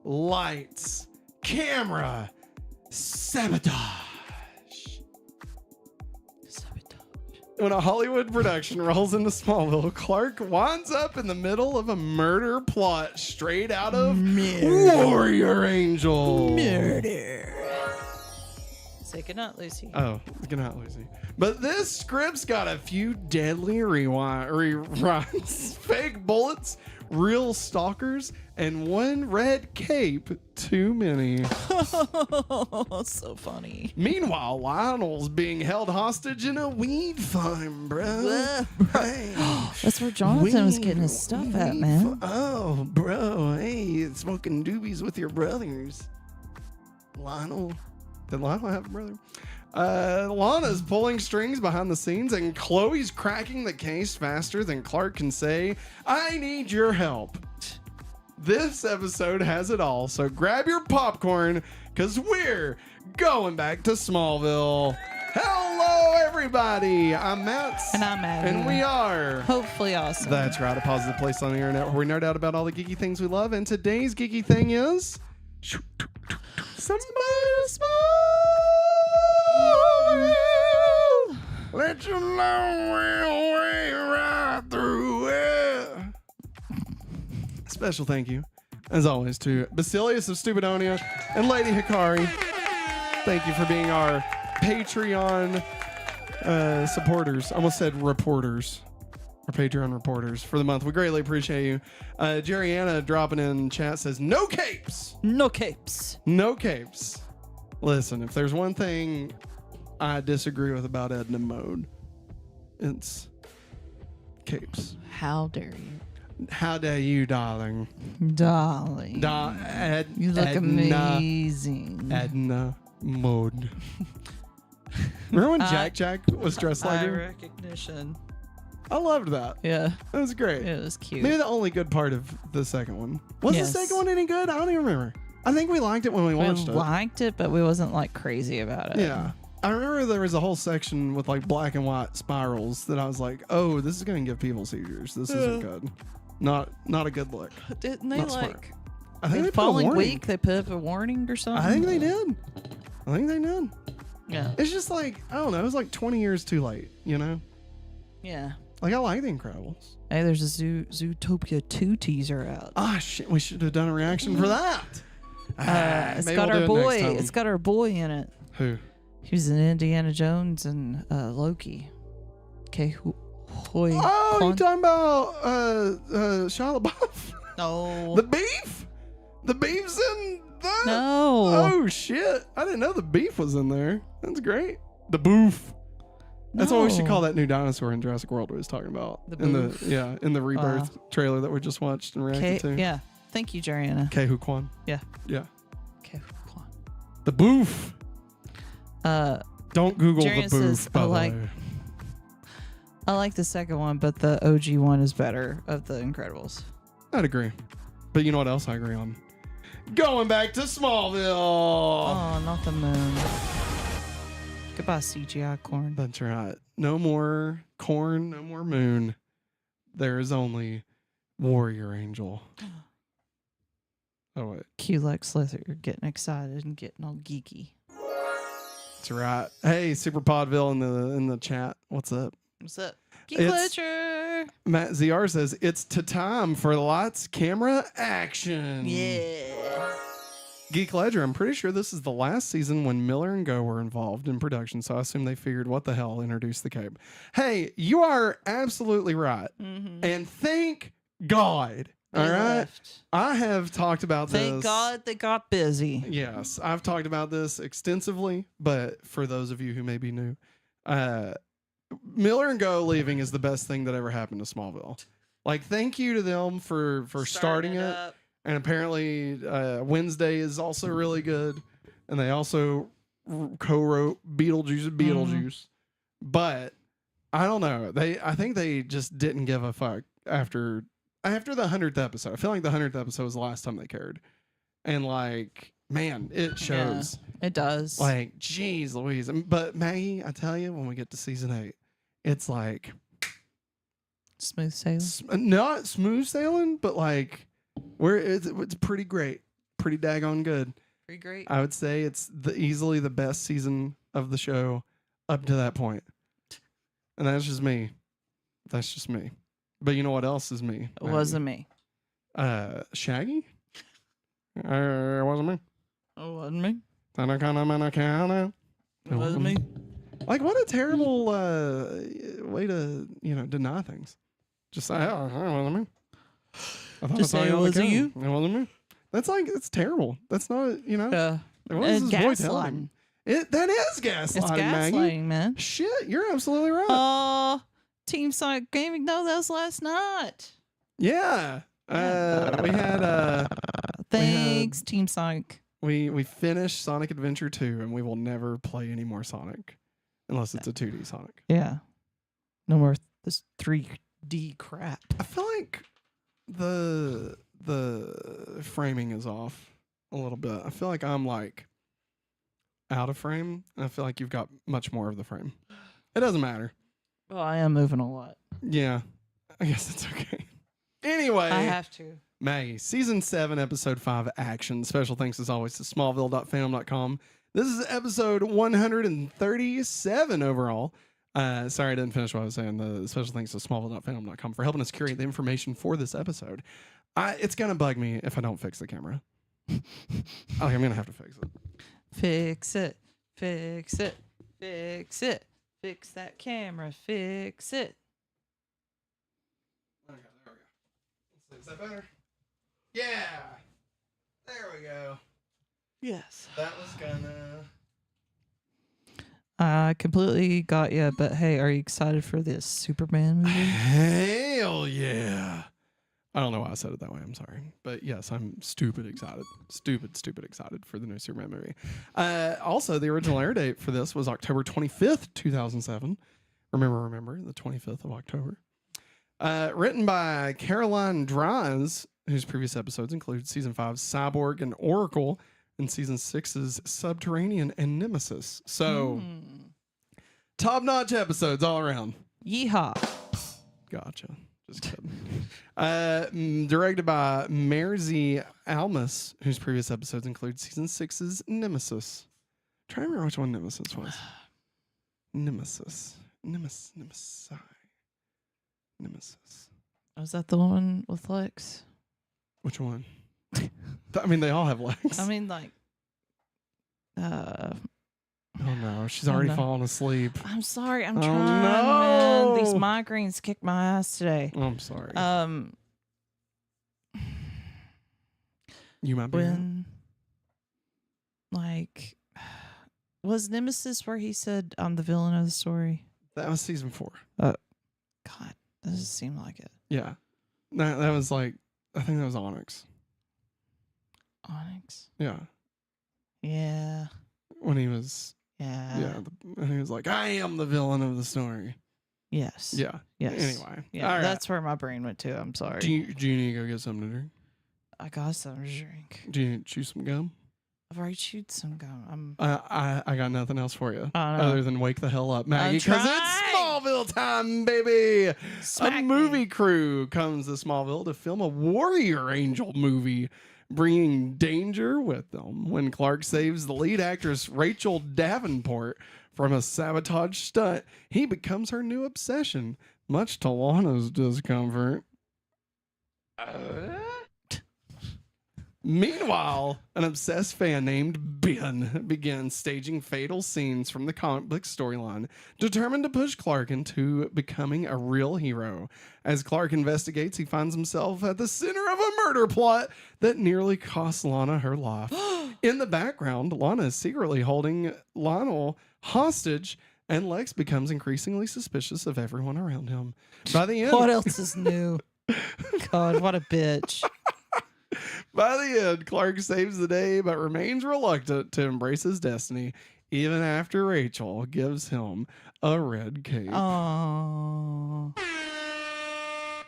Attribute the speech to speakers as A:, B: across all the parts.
A: lights, camera, sabotage. When a Hollywood production rolls into Smallville, Clark winds up in the middle of a murder plot straight out of Warrior Angel.
B: Murder. Say goodnight, Lucy.
A: Oh, goodnight, Lucy. But this script's got a few deadly rewrites, fake bullets, real stalkers, and one red cape too many.
B: So funny.
A: Meanwhile, Lionel's being held hostage in a weed farm, bro. Hey,
B: that's where Jonathan was getting his stuff at, man.
A: Oh, bro. Hey, smoking doobies with your brothers. Lionel. Did Lionel have a brother? Lana's pulling strings behind the scenes, and Chloe's cracking the case faster than Clark can say, I need your help. This episode has it all, so grab your popcorn, because we're going back to Smallville. Hello, everybody. I'm Matt.
B: And I'm Maggie.
A: And we are
B: hopefully awesome.
A: That's right, a positive place on the internet where we nerd out about all the geeky things we love. And today's geeky thing is somebody small. Let your long way right through it. Special thank you, as always, to Basilius of Stupidonia and Lady Hikari. Thank you for being our Patreon supporters. I almost said reporters. Our Patreon reporters for the month. We greatly appreciate you. Jerriana dropping in chat says, no capes.
B: No capes.
A: No capes. Listen, if there's one thing I disagree with about Edna Mode, it's capes.
B: How dare you?
A: How dare you, darling?
B: Darling. You look amazing.
A: Edna Mode. Remember when Jack was dressed like her?
B: Recognition.
A: I loved that.
B: Yeah.
A: That was great.
B: It was cute.
A: Maybe the only good part of the second one. Was the second one any good? I don't even remember. I think we liked it when we watched it.
B: We liked it, but we wasn't like crazy about it.
A: Yeah. I remember there was a whole section with like black and white spirals that I was like, oh, this is going to give people seizures. This isn't good. Not a good look.
B: Didn't they
A: Not
B: like...
A: smart. I think
B: the following week they put up a warning or something?
A: I think they did.
B: Yeah.
A: It's just like, I don't know. It was like 20 years too late, you know?
B: Yeah.
A: Like, I like The Incredibles.
B: Hey, there's a Zootopia 2 teaser out.
A: Ah, shit. We should have done a reaction for that.
B: It's got our boy. It's got our boy in it.
A: Who?
B: He was in Indiana Jones and Loki. Okay.
A: Oh, you talking about Shia LaBeouf?
B: No.
A: The beef? The beef's in that?
B: No.
A: Oh, shit. I didn't know the beef was in there. That's great. The boof. That's what we should call that new dinosaur in Jurassic World we was talking about. In the Rebirth trailer that we just watched and reacted to.
B: Yeah. Thank you, Jariana.
A: Ke Huy Quan.
B: Yeah.
A: Yeah.
B: Ke Huy Quan.
A: The boof. Don't Google
B: Jariana
A: the boof,
B: says,
A: by the way.
B: I like the second one, but the OG one is better of the Incredibles.
A: I'd agree. But you know what else I agree on? Going back to Smallville.
B: Oh, not the moon. Goodbye, CGI corn.
A: That's right. No more corn, no more moon. There is only Warrior Angel. Oh, wait.
B: Cue Lex Luthor getting excited and getting all geeky.
A: That's right. Hey, Super Podville in the chat. What's up?
B: What's up? Geek Ledger.
A: Matt ZR says, it's time for lights, camera, action.
B: Yeah.
A: Geek Ledger, I'm pretty sure this is the last season when Miller and Go were involved in production, so I assume they figured, what the hell, introduce the cape. Hey, you are absolutely right. Mm-hmm. And thank God. All right.
B: Left.
A: I have talked about this.
B: Thank God they got busy.
A: Yes, I've talked about this extensively, but for those of you who may be new, Miller and Go leaving is the best thing that ever happened to Smallville. Like, thank you to them for starting it.
B: Up.
A: And apparently Wednesday is also really good. And they also co-wrote Beetlejuice. Mm-hmm. But I don't know. I think they just didn't give a fuck after the 100th episode. I feel like the 100th episode was the last time they cared. And like, man, it shows.
B: Yeah, it does.
A: Like, geez Louise. But Maggie, I tell you, when we get to season 8, it's like
B: smooth sailing.
A: Not smooth sailing, but like it's pretty great. pretty daggone good.
B: Pretty great.
A: I would say it's easily the best season of the show up to that point. And that's just me. That's just me. But you know what else is me?
B: It wasn't me.
A: Shaggy? It wasn't me.
B: It wasn't me.
A: It
B: wasn't me.
A: Like, what a terrible way to, deny things. Just say, oh, it wasn't me.
B: Just say it wasn't you.
A: It wasn't me. It's terrible. That's not,
B: Yeah.
A: What is this boy telling
B: Gaslighting.
A: him? That is gaslighting,
B: It's
A: Maggie.
B: gaslighting, man.
A: Shit, you're absolutely right.
B: Team Sonic Gaming. No, that was last night.
A: Yeah. We had
B: Thanks, Team Sonic.
A: we finished Sonic Adventure 2 and we will never play any more Sonic unless it's a 2D Sonic.
B: Yeah. No more this 3D crap.
A: I feel like the framing is off a little bit. I feel like I'm like out of frame, and I feel like you've got much more of the frame. It doesn't matter.
B: Well, I am moving a lot.
A: Yeah, I guess it's okay. Anyway,
B: I have to.
A: Maggie, season 7, episode 5, action. Special thanks as always to smallville.fandom.com. This is episode 137 overall. Sorry, I didn't finish what I was saying. The special thanks to smallville.fandom.com for helping us curate the information for this episode. It's gonna bug me if I don't fix the camera. I'm gonna have to fix it.
B: Fix it. Fix it. Fix it. Fix that camera. Fix it.
A: Okay, there we go. Is that better? Yeah. There we go.
B: Yes.
A: That was gonna.
B: I completely got you, but hey, are you excited for this Superman movie?
A: Hell yeah. I don't know why I said it that way. I'm sorry. But yes, I'm stupid excited. Stupid excited for the new Superman movie. Also, the original air date for this was October 25th, 2007. Remember, the 25th of October. Written by Caroline Dries, whose previous episodes include Season 5's Cyborg and Oracle, and Season 6's Subterranean and Nemesis. So, top-notch episodes all around.
B: Yeehaw.
A: Gotcha. Just kidding. Directed by Merzy Almus, whose previous episodes include Season 6's Nemesis. Try to remember which one Nemesis was. Nemesis. Nemesis.
B: Was that the one with Lex?
A: Which one? I mean, they all have legs.
B: I mean, like,
A: oh no, she's already fallen asleep.
B: I'm sorry. I'm
A: Oh,
B: trying,
A: no.
B: man. These migraines kicked my ass today.
A: I'm sorry. You might be.
B: When, like, was Nemesis where he said, I'm the villain of the story?
A: That was Season 4.
B: God, doesn't seem like it.
A: Yeah. That was like, I think that was Onyx.
B: Onyx?
A: Yeah.
B: Yeah.
A: When he was,
B: Yeah.
A: and he was like, I am the villain of the story.
B: Yes.
A: Yeah.
B: Yes.
A: Anyway.
B: Yeah,
A: all right.
B: that's where my brain went to. I'm sorry.
A: Do you need to go get something to drink?
B: I got something to drink.
A: Do you need to chew some gum?
B: I've already chewed some gum.
A: I got nothing else for you
B: Oh, no.
A: other than wake the hell up, Maggie,
B: I'm
A: because it's
B: trying.
A: Smallville time, baby.
B: Smack
A: A
B: me.
A: movie crew comes to Smallville to film a Warrior Angel movie, bringing danger with them. When Clark saves the lead actress Rachel Davenport from a sabotage stunt, he becomes her new obsession, much to Lana's discomfort. Meanwhile, an obsessed fan named Ben begins staging fatal scenes from the comic book storyline, determined to push Clark into becoming a real hero. As Clark investigates, he finds himself at the center of a murder plot that nearly costs Lana her life. In the background, Lana is secretly holding Lionel hostage, and Lex becomes increasingly suspicious of everyone around him. By the end,
B: What else is new? God, what a bitch.
A: By the end, Clark saves the day but remains reluctant to embrace his destiny, even after Rachel gives him a red cape.
B: Oh.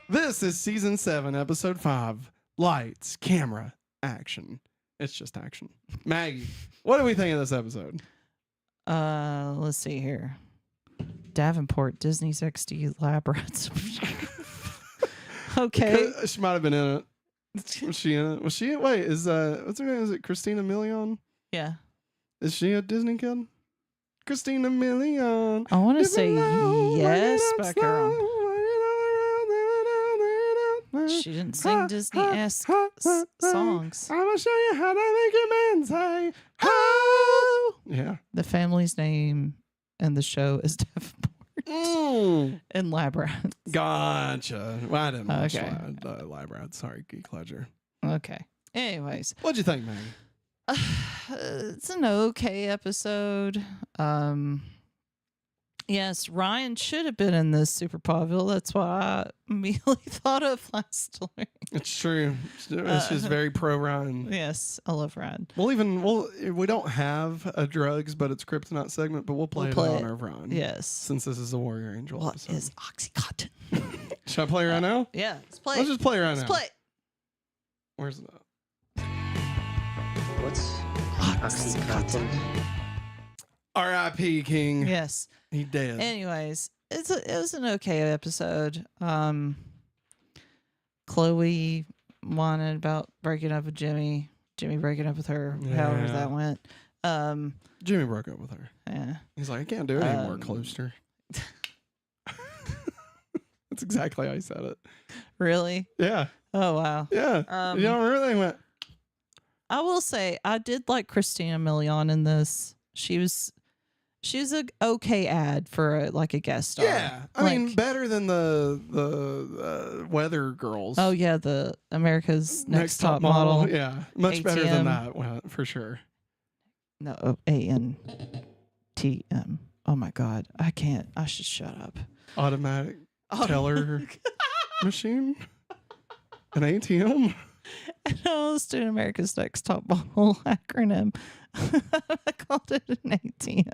A: This is Season 7, Episode 5, Lights, Camera, Action. It's just action. Maggie, what do we think of this episode?
B: Let's see here. Davenport, Disney's XD lab rats. Okay.
A: She might have been in it. Was she in it? Was she? Wait, is what's her name? Is it Christina Milian?
B: Yeah.
A: Is she a Disney kid? Christina Milian.
B: I want to say yes, but I could be wrong. She didn't sing Disney-esque songs.
A: I'm gonna show you how to make a man say, "Oh." Yeah.
B: The family's name in the show is Davenport and Labyrinth.
A: Gotcha. Well, I didn't watch
B: Okay.
A: Labyrinth. Sorry, Geek Ledger.
B: Okay. Anyways,
A: What'd you think, Maggie?
B: it's an okay episode. Yes, Ryan should have been in this Super Pawville. That's what I immediately thought of last story.
A: It's true. It's just very pro Ryan.
B: Yes, I love Ryan.
A: We don't have a drugs, but it's kryptonite segment, but we'll play it in honor of Ryan.
B: Yes.
A: Since this is a Warrior Angel
B: What
A: episode.
B: is Oxycontin?
A: Should I play right now?
B: Yeah, let's play.
A: Let's just play right now.
B: Let's play.
A: Where's it?
C: What's
B: Oxycontin.
A: R.I.P. King.
B: Yes.
A: He dead.
B: Anyways, it was an okay episode. Chloe wanted about breaking up with Jimmy. Jimmy breaking up with her. However
A: Yeah.
B: that went.
A: Jimmy broke up with her.
B: Yeah.
A: He's like, I can't do it anymore, Closter. That's exactly how he said it.
B: Really?
A: Yeah.
B: Oh wow.
A: Yeah. You don't remember they went.
B: I will say I did like Christina Milian in this. She's a okay ad for a guest star.
A: Yeah. I mean, better than the weather girls.
B: Oh yeah, the America's Next Top Model.
A: Yeah. Much better
B: ATM.
A: than that, for sure.
B: No, ANTM. Oh my God, I can't. I should shut up.
A: Automatic teller machine. An ATM.
B: I was doing America's Next Top Model acronym. I called it an ATM.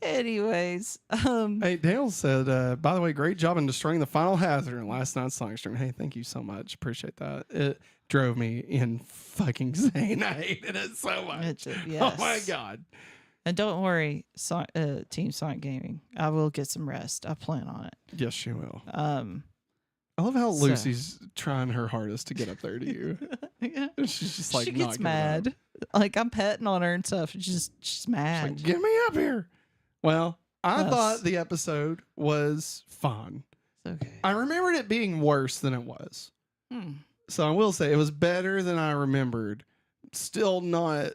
B: Anyways,
A: Hey, Dale said, by the way, great job in destroying the final hazard in last night's song stream. Hey, thank you so much. Appreciate that. It drove me in fucking insane. I hated it so much.
B: yes.
A: Oh my God.
B: And don't worry, Team Sonic Gaming. I will get some rest. I plan on it.
A: Yes, she will.
B: I
A: love how Lucy's trying her hardest to get up there to you.
B: Yeah.
A: She's just like,
B: she
A: not
B: gets
A: giving up.
B: mad. Like I'm petting on her and stuff. She's
A: She's
B: mad.
A: like, get me up here. Well, I
B: Yes.
A: thought the episode was fun.
B: Okay.
A: I remembered it being worse than it was.
B: Hmm.
A: So I will say it was better than I remembered. Still not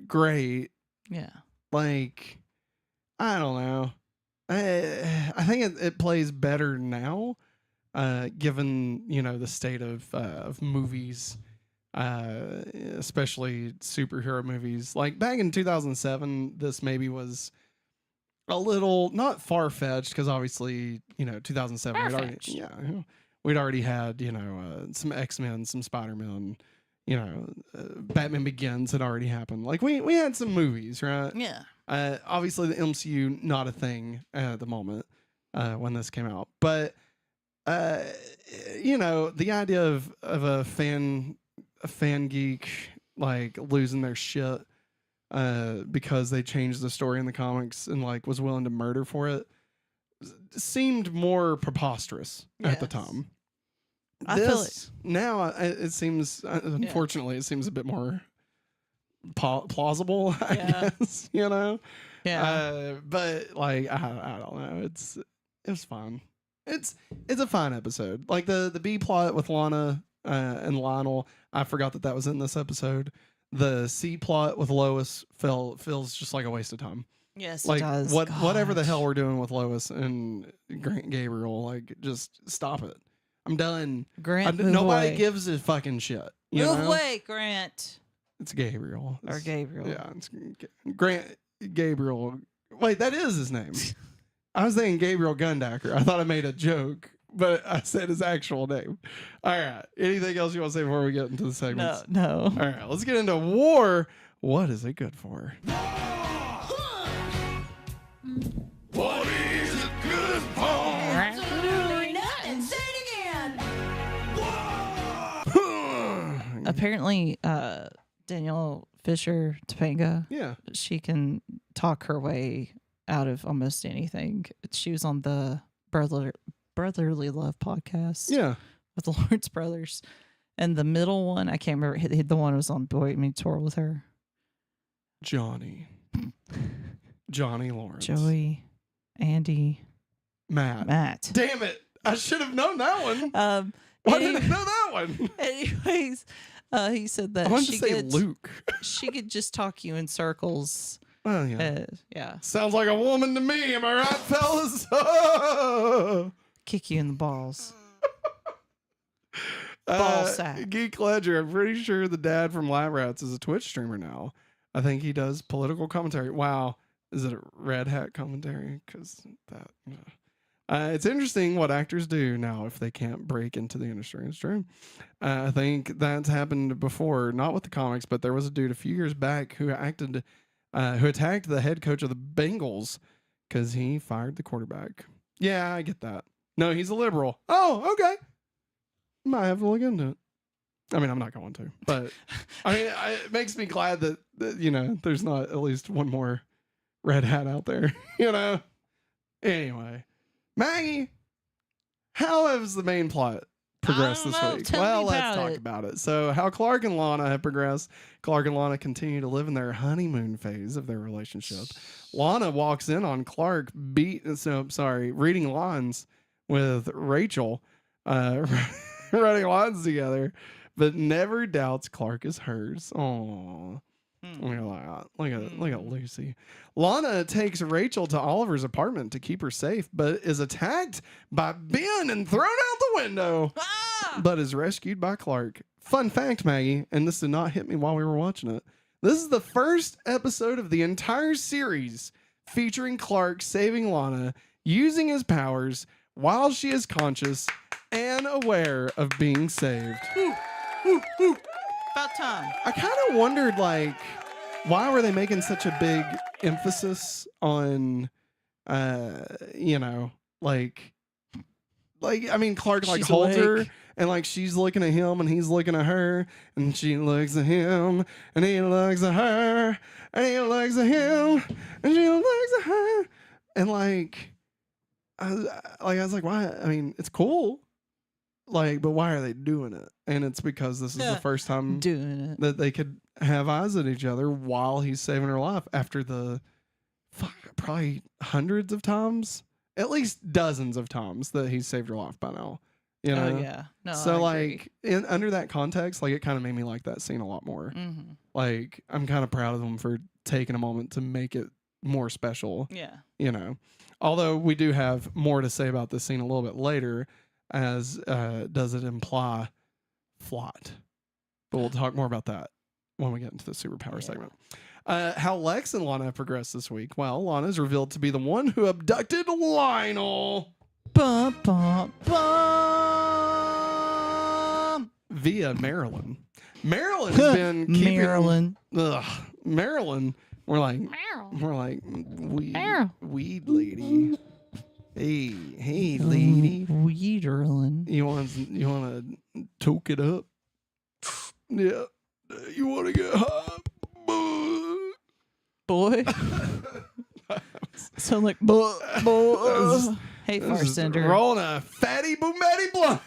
A: great.
B: Yeah.
A: Like, I don't know. I think it plays better now, given the state of movies, especially superhero movies. Like back in 2007, this maybe was a little not far fetched because obviously 2007 we'd already had some X-Men, some Spider-Man. Batman Begins had already happened. Like we had some movies, right?
B: Yeah.
A: Obviously the MCU not a thing at the moment when this came out, but the idea of a fan geek like losing their shit because they changed the story in the comics and like was willing to murder for it seemed more preposterous at the
B: Yes.
A: time.
B: I feel it.
A: Now it seems, unfortunately, it seems a bit more plausible, I guess,
B: Yeah.
A: but like, I don't know. It was fun. It's a fun episode. Like the B plot with Lana and Lionel, I forgot that was in this episode. The C plot with Lois feels just like a waste of time.
B: Yes,
A: Like
B: it does.
A: whatever the
B: Gosh.
A: hell we're doing with Lois and Grant Gabriel, like just stop it. I'm done.
B: Grant, move
A: Nobody
B: away.
A: gives a fucking shit. You
B: Move
A: know?
B: away, Grant.
A: It's Gabriel.
B: Or Gabriel.
A: Yeah, it's Grant Gabriel. Wait, that is his name. I was thinking Gabriel Gundacker. I thought I made a joke, but I said his actual name. All right. Anything else you want to say before we get into the segments?
B: No.
A: All right. Let's get into war. What is it good for? What is it good for?
D: Absolutely nothing. Say it again.
B: Apparently, Danielle Fisher Topanga,
A: Yeah.
B: she can talk her way out of almost anything. She was on the brotherly love podcast.
A: Yeah.
B: With the Lawrence brothers. And the middle one, I can't remember. The one who was on Boy Meets Tour with her.
A: Johnny Lawrence.
B: Joey. Andy.
A: Matt. Damn it. I should have known that one. Why didn't I know that one?
B: Anyways, he said that
A: I wanted to say Luke.
B: She could just talk you in circles.
A: Well, yeah.
B: Yeah.
A: Sounds like a woman to me. Am I right, fellas? Oh.
B: Kick you in the balls. Ball sack.
A: Geek Ledger. I'm pretty sure the dad from Lab Rats is a Twitch streamer now. I think he does political commentary. Wow. Is it a red hat commentary? Because that... it's interesting what actors do now if they can't break into the industry. It's true. I think that's happened before, not with the comics, but there was a dude a few years back who who attacked the head coach of the Bengals because he fired the quarterback. Yeah, I get that. No, he's a liberal. Oh, okay. Might have to look into it. I mean, I'm not going to, but I mean, it makes me glad that there's not at least one more red hat out there. Anyway. Maggie, how has the main plot progressed this week? Well, let's talk about it. So, how Clark and Lana have progressed. Clark and Lana continue to live in their honeymoon phase of their relationship. Lana walks in on Clark reading lines with Rachel, writing lines together, but never doubts Clark is hers. Aww. Look at Lucy. Lana takes Rachel to Oliver's apartment to keep her safe, but is attacked by Ben and thrown out the window, but is rescued by Clark. Fun fact, Maggie, and this did not hit me while we were watching it. This is the first episode of the entire series featuring Clark saving Lana using his powers while she is conscious and aware of being saved.
B: About time.
A: I kind of wondered, why were they making such a big emphasis on, Clark
B: She's
A: holds her
B: awake.
A: and she's looking at him and he's looking at her and she looks at him and he looks at her and he looks at him and she looks at her and I was like, why? I mean, it's cool. But why are they doing it? And it's because this is the first time
B: doing it
A: that they could have eyes at each other while he's saving her life after the probably hundreds of times, at least dozens of times that he's saved her life by now.
B: Oh yeah. No.
A: So under that context, it kind of made me like that scene a lot more.
B: Mm-hmm.
A: I'm kind of proud of them for taking a moment to make it more special.
B: Yeah.
A: Although we do have more to say about this scene a little bit later. As does it imply flawed? But we'll talk more about that when we get into the superpower segment. How Lex and Lana have progressed this week. Well, Lana is revealed to be the one who abducted Lionel.
B: Bum, bum, bum.
A: Via Marilyn. Marilyn has been keeping... Marilyn. We're like weed lady. Hey, lady.
B: Weederlin.
A: You want to toke it up? Yeah. You want to get high?
B: Boy. Sound like boy. Hey, Farsender.
A: Rolling a fatty boomatty blunt.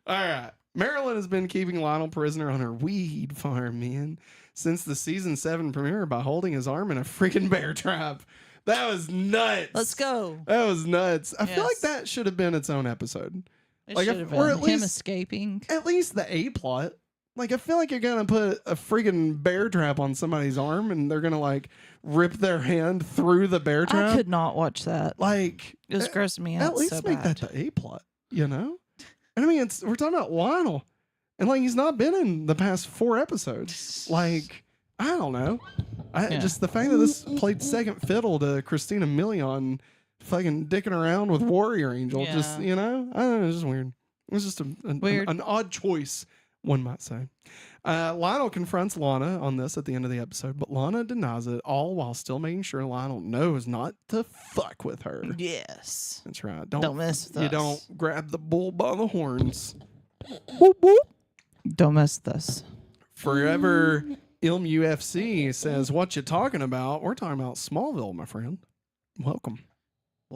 A: All right. Marilyn has been keeping Lionel prisoner on her weed farm, man, since the season 7 premiere by holding his arm in a freaking bear trap. That was nuts.
B: Let's go.
A: That was nuts. I feel like that should have been its own episode.
B: It should have been.
A: Or at
B: him
A: least
B: escaping.
A: At least the A plot. I feel like you're gonna put a freaking bear trap on somebody's arm and they're gonna rip their hand through the bear trap.
B: I could not watch that.
A: It
B: was grossing me out.
A: At least
B: so
A: make
B: bad.
A: that the A plot, And I mean, we're talking about Lionel, and he's not been in the past 4 episodes. I don't know. Just the fact that this played second fiddle to Christina Milian fucking dicking around with Warrior Angel.
B: Yeah.
A: Just, I don't know. It's just weird. It was just
B: Weird.
A: an odd choice, one might say. Lionel confronts Lana on this at the end of the episode, but Lana denies it, all while still making sure Lionel knows not to fuck with her.
B: Yes.
A: That's right.
B: Don't mess with us.
A: You don't grab the bull by the horns.
B: Whoop, whoop. Don't mess with us.
A: Forever Ilm UFC says, what you talking about? We're talking about Smallville, my friend. Welcome.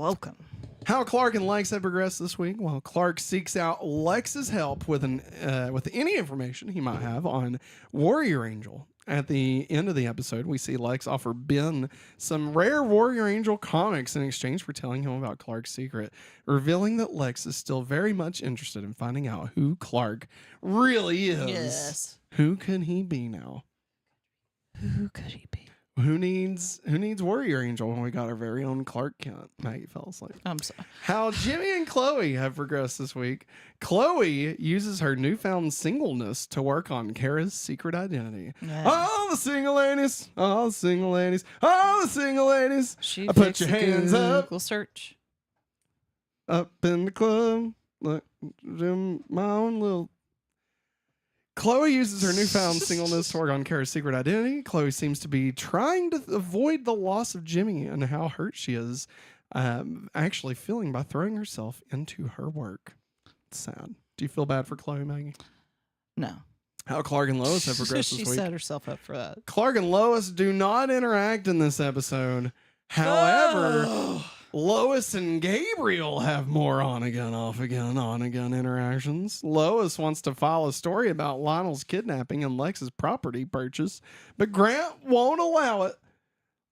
B: Welcome.
A: How Clark and Lex have progressed this week. Well, Clark seeks out Lex's help with any information he might have on Warrior Angel. At the end of the episode, we see Lex offer Ben some rare Warrior Angel comics in exchange for telling him about Clark's secret, revealing that Lex is still very much interested in finding out who Clark really is.
B: Yes.
A: Who can he be now?
B: Who could he be?
A: Who needs Warrior Angel when we got our very own Clark Kent? Maggie fell asleep.
B: I'm sorry.
A: How Jimmy and Chloe have progressed this week. Chloe uses her newfound singleness to work on Kara's secret identity.
B: Yeah.
A: All the single ladies, all the single ladies, all the single ladies.
B: She
A: I put
B: fixed
A: your
B: a
A: hands up.
B: Google search.
A: Up in the club, like doing my own little. Chloe uses her newfound singleness to work on Kara's secret identity. Chloe seems to be trying to avoid the loss of Jimmy and how hurt she is actually feeling by throwing herself into her work. It's sad. Do you feel bad for Chloe, Maggie?
B: No.
A: How Clark and Lois have progressed
B: She
A: this week.
B: set herself up for that.
A: Clark and Lois do not interact in this episode. However, Lois and Gabriel have more on again, off again interactions. Lois wants to file a story about Lionel's kidnapping and Lex's property purchase, but Grant won't allow it.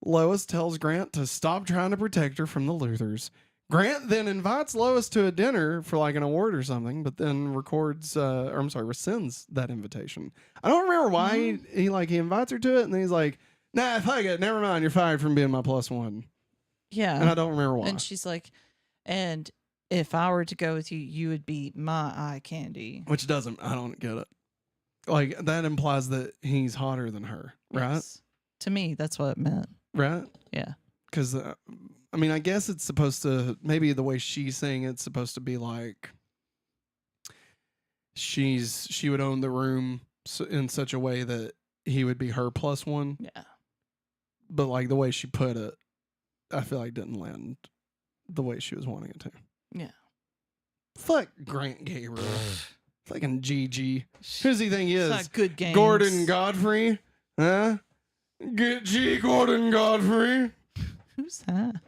A: Lois tells Grant to stop trying to protect her from the Luthers. Grant then invites Lois to a dinner for like an award or something, but then rescinds that invitation. I don't remember why he invites her to it, and then he's like, nah, fuck it, never mind, you're fired from being my +1.
B: Yeah.
A: And I don't remember why.
B: And she's like, and if I were to go with you, you would be my eye candy.
A: Which I don't get it. Like, that implies that he's hotter than her, right?
B: Yes. To me, that's what it meant.
A: Right?
B: Yeah.
A: Because, I guess it's supposed to, maybe the way she's saying it's supposed to be like, she would own the room in such a way that he would be her +1.
B: Yeah.
A: But, like, the way she put it, I feel like didn't land the way she was wanting it to.
B: Yeah.
A: Fuck Grant Gabriel. Fucking GG. Who does he think he is?
B: It's not good games.
A: Gordon Godfrey? Huh? Get G, Gordon Godfrey.
B: Who's that?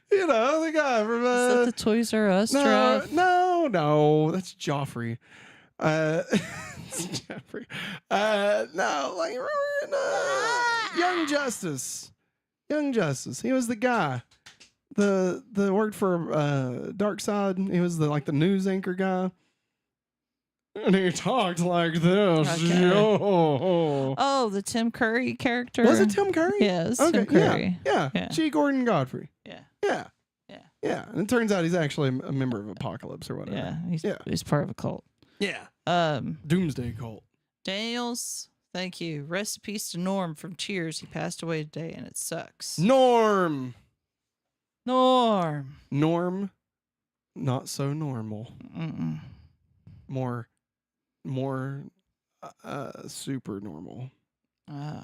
A: You know, the guy from...
B: Is that the Toys R Us draft?
A: No. That's Joffrey. It's Jeffrey. No, like, remember in Young Justice. Young Justice. He was the guy. The worked for Dark Side. He was the news anchor guy. And he talked like this.
B: Okay.
A: Yo.
B: Oh, the Tim Curry character.
A: Was it Tim Curry?
B: Yeah, it's Tim Curry.
A: Yeah.
B: Yeah.
A: G. Gordon Godfrey.
B: Yeah.
A: Yeah.
B: Yeah.
A: Yeah. And it turns out he's actually a member of Apocalypse or whatever.
B: Yeah. He's part of a cult.
A: Yeah. Doomsday cult.
B: Daniels, thank you. Rest in peace to Norm from Cheers. He passed away today, and it sucks.
A: Norm.
B: Norm.
A: Not so normal.
B: Mm-mm.
A: More super normal.
B: Oh.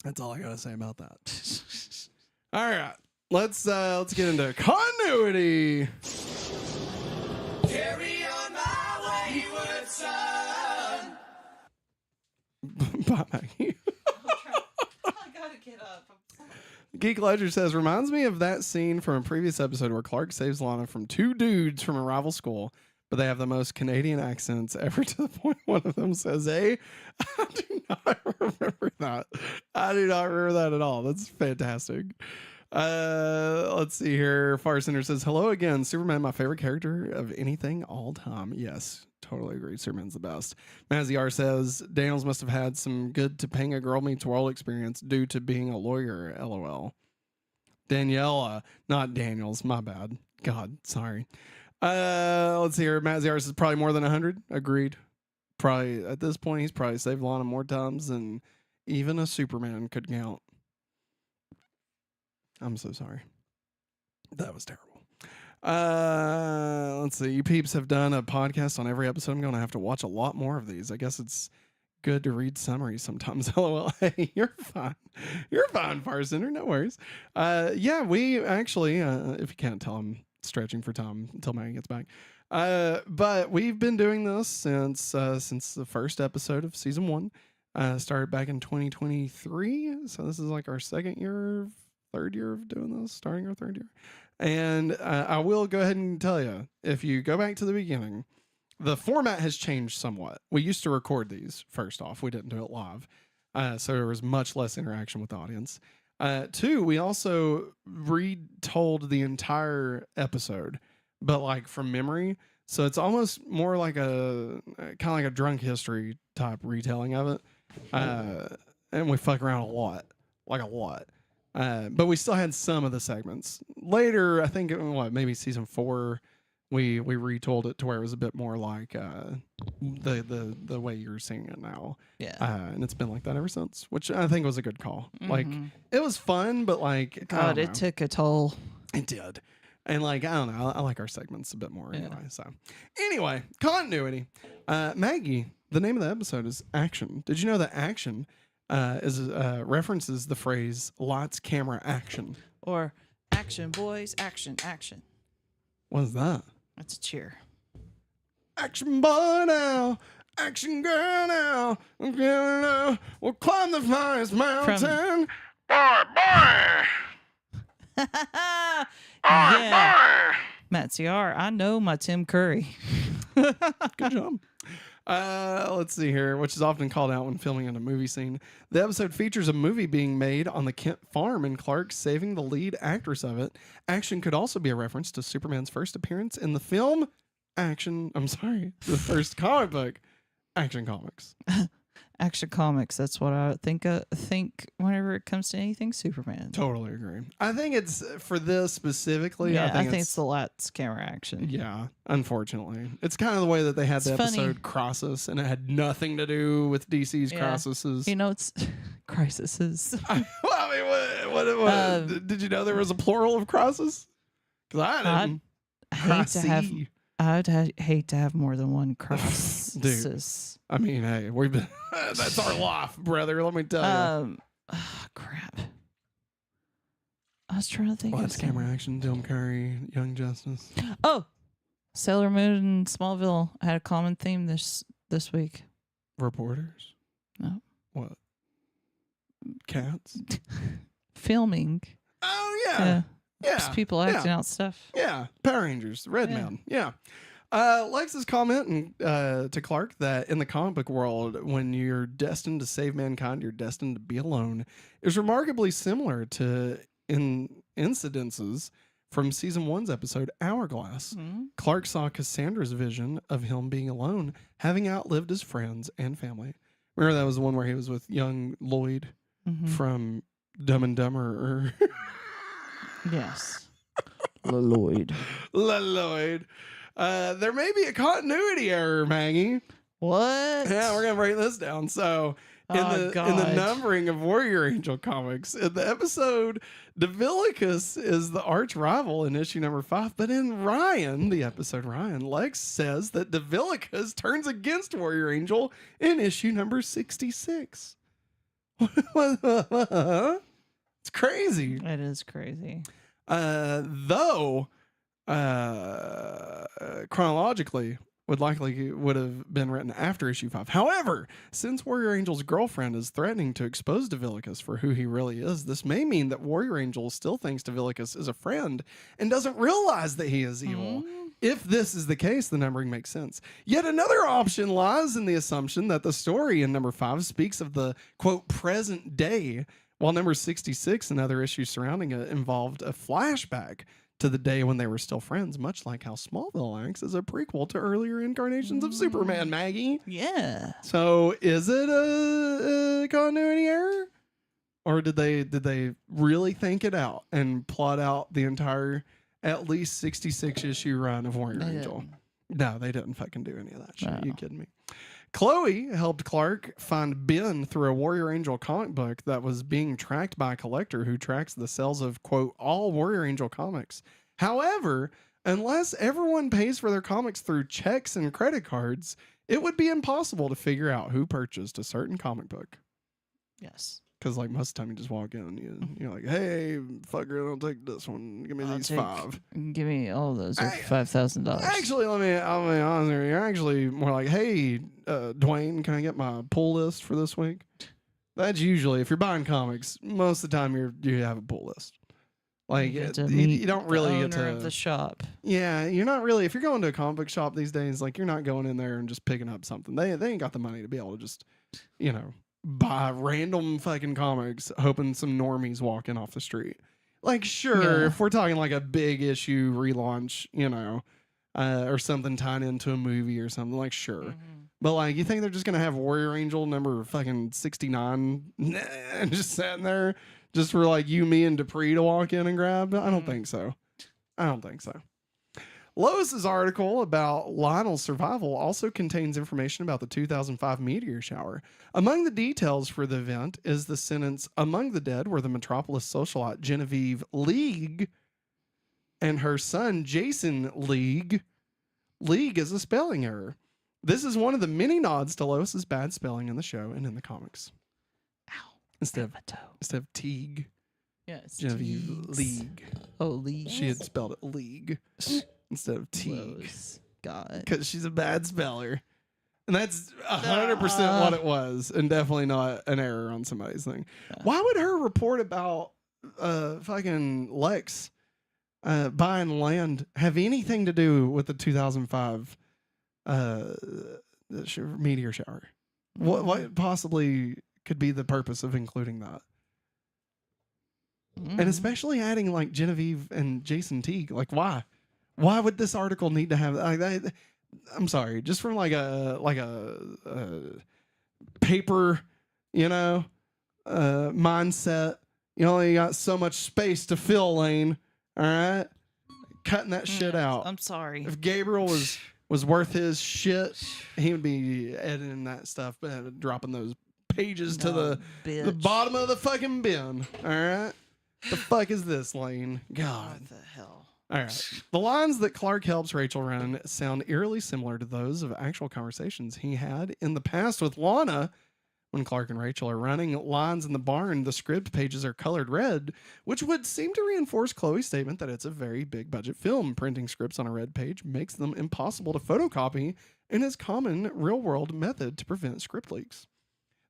A: That's all I gotta say about that. All right, let's get into continuity.
D: Carry on my wayward son.
A: Bye, Maggie.
B: I gotta get up.
A: Geek Ledger says, reminds me of that scene from a previous episode where Clark saves Lana from two dudes from a rival school, but they have the most Canadian accents ever, to the point one of them says, hey, I do not remember that. I do not remember that at all. That's fantastic. Let's see here. Far Center says, hello again. Superman, my favorite character of anything all time. Yes, totally agree. Superman's the best. Maziar says, Daniels must have had some good Topanga Girl Meets World experience due to being a lawyer. LOL. Daniela, not Daniels. My bad. God, sorry. Let's see here. Maziar says probably more than 100. Agreed. Probably at this point, he's probably saved Lana more times than even a Superman could count. I'm so sorry. That was terrible. Let's see. You peeps have done a podcast on every episode. I'm going to have to watch a lot more of these. I guess it's good to read summaries sometimes. LOL. Hey, you're fine. You're fine, Far Center. No worries. Yeah, we actually, if you can't tell, I'm stretching for time until Maggie gets back. But we've been doing this since the first episode of season 1. Started back in 2023. So this is like our second year of third year of doing this, starting our third year. And I will go ahead and tell you, if you go back to the beginning, the format has changed somewhat. We used to record these, first off. We didn't do it live. So there was much less interaction with the audience. Two, we also retold the entire episode, but like from memory. So it's almost more like a kind of like a drunk history type retelling of it. And we fuck around a lot. But we still had some of the segments. Later, I think, maybe season 4, we retold it to where it was a bit more like the way you're seeing it now.
B: Yeah.
A: And it's been like that ever since, which I think was a good call. Like, it was fun, but like,
B: God, it took a toll.
A: It did. And like, I don't know, I like our segments a bit more anyway. So anyway, continuity. Maggie, the name of the episode is Action. Did you know that action references the phrase lights, camera, action?
B: Or action, boys, action, action.
A: What is that?
B: That's a cheer.
A: Action boy now, action girl now, we'll climb the highest mountain. Boy.
B: Yeah. Matt CR, I know my Tim Curry.
A: Good job. Let's see here, which is often called out when filming in a movie scene. The episode features a movie being made on the Kent farm and Clark saving the lead actress of it. Action could also be a reference to Superman's first appearance in the film the first comic book, Action Comics.
B: Action Comics, that's what I think whenever it comes to anything Superman.
A: Totally agree. I think it's for this specifically.
B: Yeah, I think it's the lights, camera, action.
A: Yeah, unfortunately. It's kind of the way that they had the episode Crisis, and it had nothing to do with DC's Crises.
B: You know, it's Crises.
A: I mean, what did you know there was a plural of Crisis? Because I didn't.
B: I'd hate to have more than one crisis.
A: Dude, I mean, hey, we've been that's our life, brother. Let me tell you.
B: Crap. I was trying to think.
A: Lights, camera, action. Tim Curry, Young Justice.
B: Oh, Sailor Moon and Smallville had a common theme this week.
A: Reporters.
B: No.
A: What? Cats.
B: Filming.
A: Oh yeah. Yeah.
B: Just people acting out stuff.
A: Yeah. Power Rangers, Red Man. Yeah. Lex's comment to Clark that in the comic book world, when you're destined to save mankind, you're destined to be alone, is remarkably similar to incidences from season 1's episode Hourglass. Mm-hmm. Clark saw Cassandra's vision of him being alone, having outlived his friends and family. Remember that was the one where he was with young Lloyd from Dumb and Dumber?
B: Yes. Lloyd.
A: Lloyd. There may be a continuity error, Maggie.
B: What?
A: Yeah, we're going to break this down. So, in the numbering of Warrior Angel comics, in the episode, Divilicus is the arch rival in issue number 5. But in Ryan, the episode Ryan, Lex says that Divilicus turns against Warrior Angel in issue number 66. It's crazy.
B: It is crazy.
A: Though chronologically would have been written after issue 5. However, since Warrior Angel's girlfriend is threatening to expose Divilicus for who he really is, this may mean that Warrior Angel still thinks Divilicus is a friend and doesn't realize that he is evil. If this is the case, the numbering makes sense. Yet another option lies in the assumption that the story in number 5 speaks of the, quote, present day, while number 66 and other issues surrounding it involved a flashback to the day when they were still friends, much like how Smallville acts as a prequel to earlier incarnations of Superman, Maggie.
B: Yeah.
A: So is it a continuity error? Or did they really think it out and plot out the entire at least 66 issue run of Warrior Angel? No, they didn't fucking do any of that shit. No. Are you kidding me? Chloe helped Clark find Ben through a Warrior Angel comic book that was being tracked by a collector who tracks the sales of, quote, all Warrior Angel comics. However, unless everyone pays for their comics through checks and credit cards, it would be impossible to figure out who purchased a certain comic book.
B: Yes.
A: Because like most of the time you just walk in and you're like, hey, fucker, I'll take this one. Give me these 5.
B: Give me all of those for $5,000.
A: Actually, I'll be honest here. You're actually more like, hey, Dwayne, can I get my pull list for this week? That's usually, if you're buying comics, most of the time you have a pull list. Like,
B: get to
A: you
B: meet
A: don't really
B: the
A: get
B: owner
A: to.
B: of the shop.
A: Yeah, you're not really. If you're going to a comic book shop these days, like you're not going in there and just picking up something. They ain't got the money to be able to just, buy random fucking comics, hoping some normies walk in off the street. Like, sure,
B: Yeah.
A: if we're talking like a big issue relaunch, or something tied into a movie or something, like sure.
B: Mhm.
A: But like, you think they're just gonna have Warrior Angel number fucking 69 and just sitting there just for like you, me, and Dupree to walk in and grab? I don't think so. I don't think so. Lois's article about Lionel's survival also contains information about the 2005 meteor shower. Among the details for the event is the sentence, "Among the dead were the Metropolis socialite Genevieve League and her son Jason League." League is a spelling error. This is one of the many nods to Lois's bad spelling in the show and in the comics.
B: Ow.
A: Instead
B: My toe.
A: of Teague,
B: Yes.
A: Genevieve League.
B: Oh, League.
A: She had spelled it League instead of Teague.
B: Lois. God.
A: Because she's a bad speller. And that's 100% what it was, and definitely not an error on somebody's thing.
B: Yeah.
A: Why would her report about fucking Lex buying land have anything to do with the 2005 meteor shower? What possibly could be the purpose of including that? And especially adding like Genevieve and Jason Teague. Like, why? Why would this article need to have that? I'm sorry, just from like a paper, mindset. You only got so much space to fill, Lane. All right, cutting that shit out.
B: I'm sorry.
A: If Gabriel was worth his shit, he would be editing that stuff, but dropping those pages to the bottom of the fucking bin. All right, the fuck is this, Lane? God.
B: What the hell?
A: All right. The lines that Clark helps Rachel run sound eerily similar to those of actual conversations he had in the past with Lana. When Clark and Rachel are running lines in the barn, the script pages are colored red, which would seem to reinforce Chloe's statement that it's a very big budget film. Printing scripts on a red page makes them impossible to photocopy and is common real world method to prevent script leaks.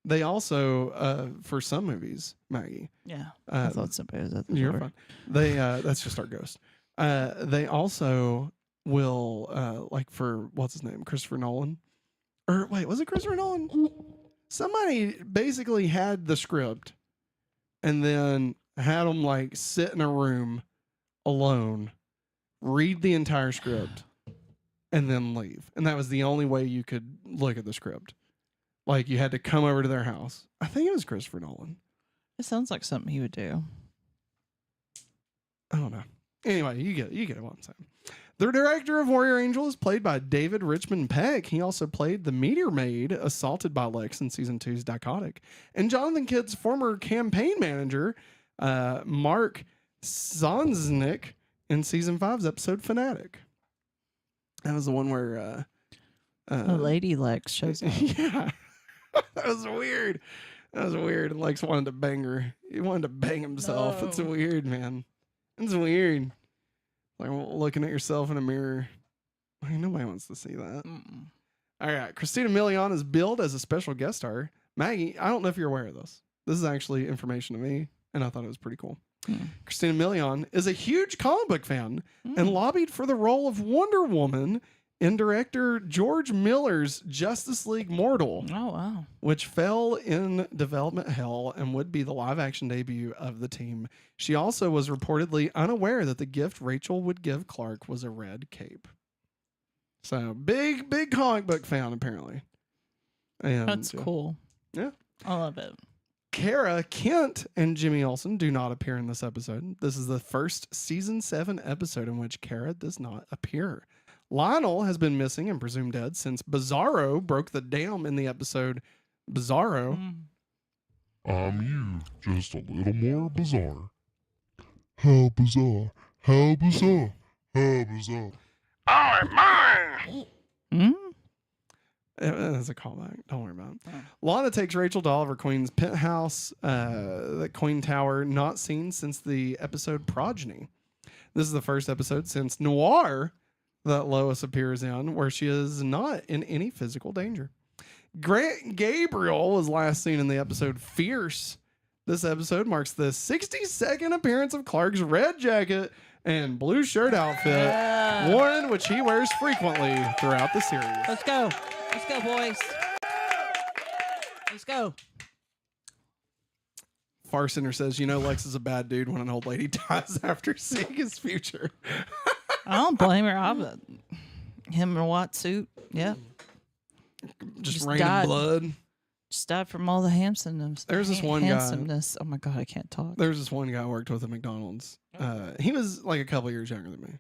A: They also, for some movies, Maggie.
B: Yeah. I thought somebody was at the
A: You're
B: door.
A: fine. They, that's just our ghost. They also will, like for, what's his name? Christopher Nolan? Or wait, was it Christopher Nolan? Somebody basically had the script and then had them like sit in a room alone, read the entire script, and then leave. And that was the only way you could look at the script. Like you had to come over to their house. I think it was Christopher Nolan.
B: It sounds like something he would do.
A: I don't know. Anyway, you get what I'm saying. The director of Warrior Angel is played by David Richmond Peck. He also played the Meteor Maid assaulted by Lex in season 2's Dichotic. And Jonathan Kidd's former campaign manager, Mark Sonznick, in season 5's episode Fanatic. That was the one where
B: The Lady Lex shows up.
A: yeah. That was weird. And Lex wanted to bang her. He wanted to bang himself.
B: No.
A: It's weird, man. It's weird. Like looking at yourself in a mirror. Like, nobody wants to see that.
B: Mm-mm.
A: All right. Christina Milian is billed as a special guest star. Maggie, I don't know if you're aware of this. This is actually information to me, and I thought it was pretty cool. Christina Milian is a huge comic book fan and lobbied for the role of Wonder Woman in director George Miller's Justice League Mortal,
B: Oh, wow.
A: which fell in development hell and would be the live-action debut of the team. She also was reportedly unaware that the gift Rachel would give Clark was a red cape. So, big comic book fan, apparently. And,
B: That's cool.
A: Yeah.
B: I love it.
A: Kara, Kent, and Jimmy Olsen do not appear in this episode. This is the first season 7 episode in which Kara does not appear. Lionel has been missing and presumed dead since Bizarro broke the dam in the episode Bizarro.
C: I'm you, just a little more bizarre. How bizarre, how bizarre, how bizarre. I'm mine!
A: That's a callback. Don't worry about it.
B: Oh.
A: Lana takes Rachel to Oliver Queen's penthouse, the Queen Tower, not seen since the episode Progeny. This is the first episode since Noir that Lois appears in, where she is not in any physical danger. Grant Gabriel was last seen in the episode Fierce, This episode marks the 62nd appearance of Clark's red jacket and blue shirt outfit, one which he wears frequently throughout the series.
B: Let's go. Let's go, boys. Let's go.
A: Far Center says, you know, Lex is a bad dude when an old lady dies after seeing his future.
B: I don't blame her. Him in a white suit. Yeah.
A: Just
B: Just
A: raining
B: died.
A: blood.
B: Just died from all the handsomeness.
A: There's this one guy.
B: handsomeness. Oh my God, I can't talk.
A: There's this one guy I worked with at McDonald's. He was like a couple years younger than me.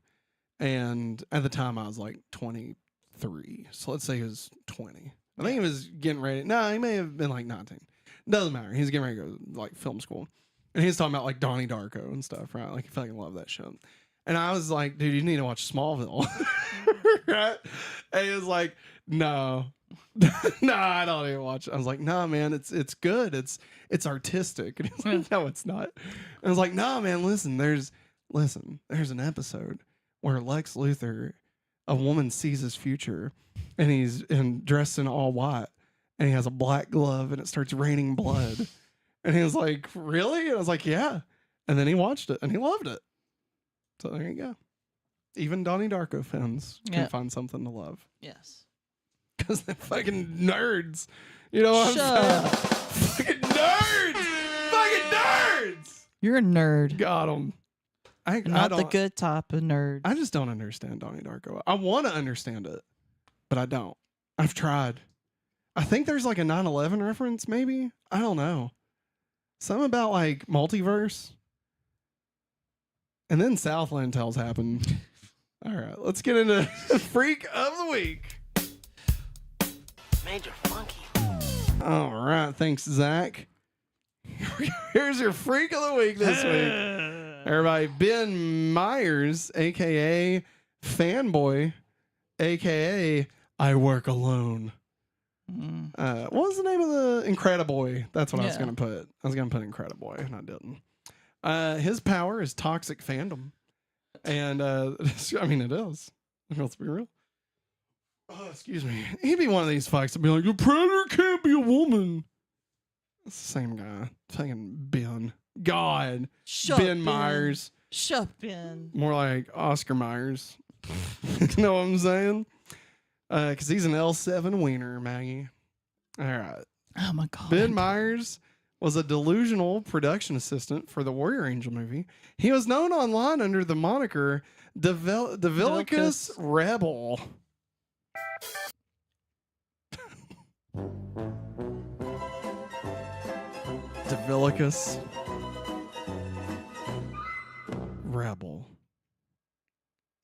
A: And at the time I was like 23. So let's say he was 20. I think he was getting ready. No, he may have been like 19. Doesn't matter. He's getting ready to go like film school. And he's talking about like Donnie Darko and stuff, right? Like he fucking loved that show. And I was like, dude, you need to watch Smallville. Right? And he was like, no. No, I don't even watch it. I was like, no, man, it's good. It's artistic. And he's like, no, it's not. And I was like, no, man, listen, there's an episode where Lex Luthor, a woman sees his future and he's dressed in all white and he has a black glove and it starts raining blood. And he was like, really? And I was like, yeah. And then he watched it and he loved it. So there you go. Even Donnie Darko fans can find something to love.
B: Yes.
A: Because they're fucking nerds. You know what
B: Shut
A: I'm saying?
B: up.
A: Fucking nerds! Fucking nerds!
B: You're a nerd.
A: Got them.
B: Not the good type of nerd.
A: I just don't understand Donnie Darko. I want to understand it, but I don't. I've tried. I think there's like a 9/11 reference, maybe. I don't know. Something about like multiverse. And then Southland Tales happened. All right, let's get into Freak of the Week.
D: Major Funky.
A: All right, thanks, Zach. Here's your Freak of the Week this week. Everybody, Ben Myers, a.k.a. Fanboy, a.k.a. I Work Alone. What was the name of the Incrediboy? That's what I was going to put. I was going to put Incrediboy, and I didn't. His power is toxic fandom. And, I mean, it is. Let's be real. Oh, excuse me. He'd be one of these fucks to be like, the Predator can't be a woman. It's the same guy. Fucking Ben. God.
B: Shut
A: Ben Myers.
B: Shut Ben.
A: More like Oscar Myers. You know what I'm saying? Because he's an L7 wiener, Maggie. All right.
B: Oh my God.
A: Ben Myers was a delusional production assistant for the Warrior Angel movie. He was known online under the moniker Devilicus Rebel. Devilicus Rebel.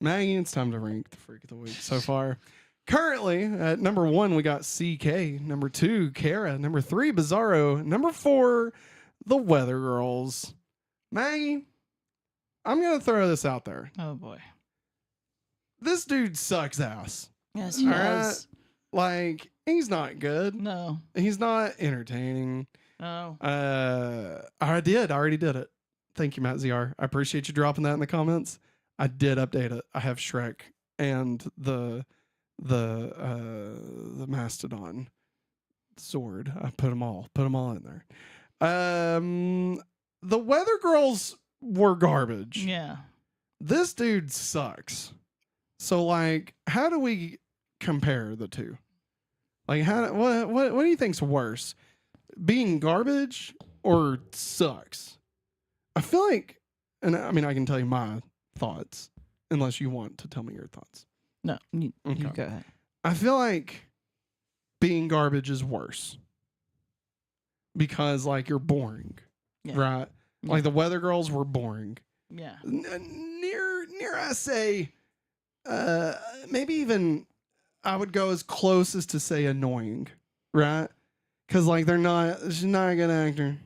A: Maggie, it's time to rank the Freak of the Week so far. Currently, at number 1, we got CK. Number 2, Kara. Number 3, Bizarro. Number 4, The Weather Girls. Maggie, I'm going to throw this out there.
B: Oh boy.
A: This dude sucks ass.
B: Yes, he
A: All
B: does.
A: right? Like, he's not good.
B: No.
A: He's not entertaining.
B: No.
A: I already did it. Thank you, Matt ZR. I appreciate you dropping that in the comments. I did update it. I have Shrek and the Mastodon sword. I put them all in there. The Weather Girls were garbage.
B: Yeah.
A: This dude sucks. So like, how do we compare the two? Like, what do you think's worse? Being garbage or sucks? I feel like, and I mean, I can tell you my thoughts unless you want to tell me your thoughts.
B: No. You
A: Okay.
B: go ahead.
A: I feel like being garbage is worse because like you're boring,
B: Yeah.
A: right?
B: Yeah.
A: Like the Weather Girls were boring.
B: Yeah.
A: Near I say, maybe even I would go as close as to say annoying, right? Because like she's not a good actor.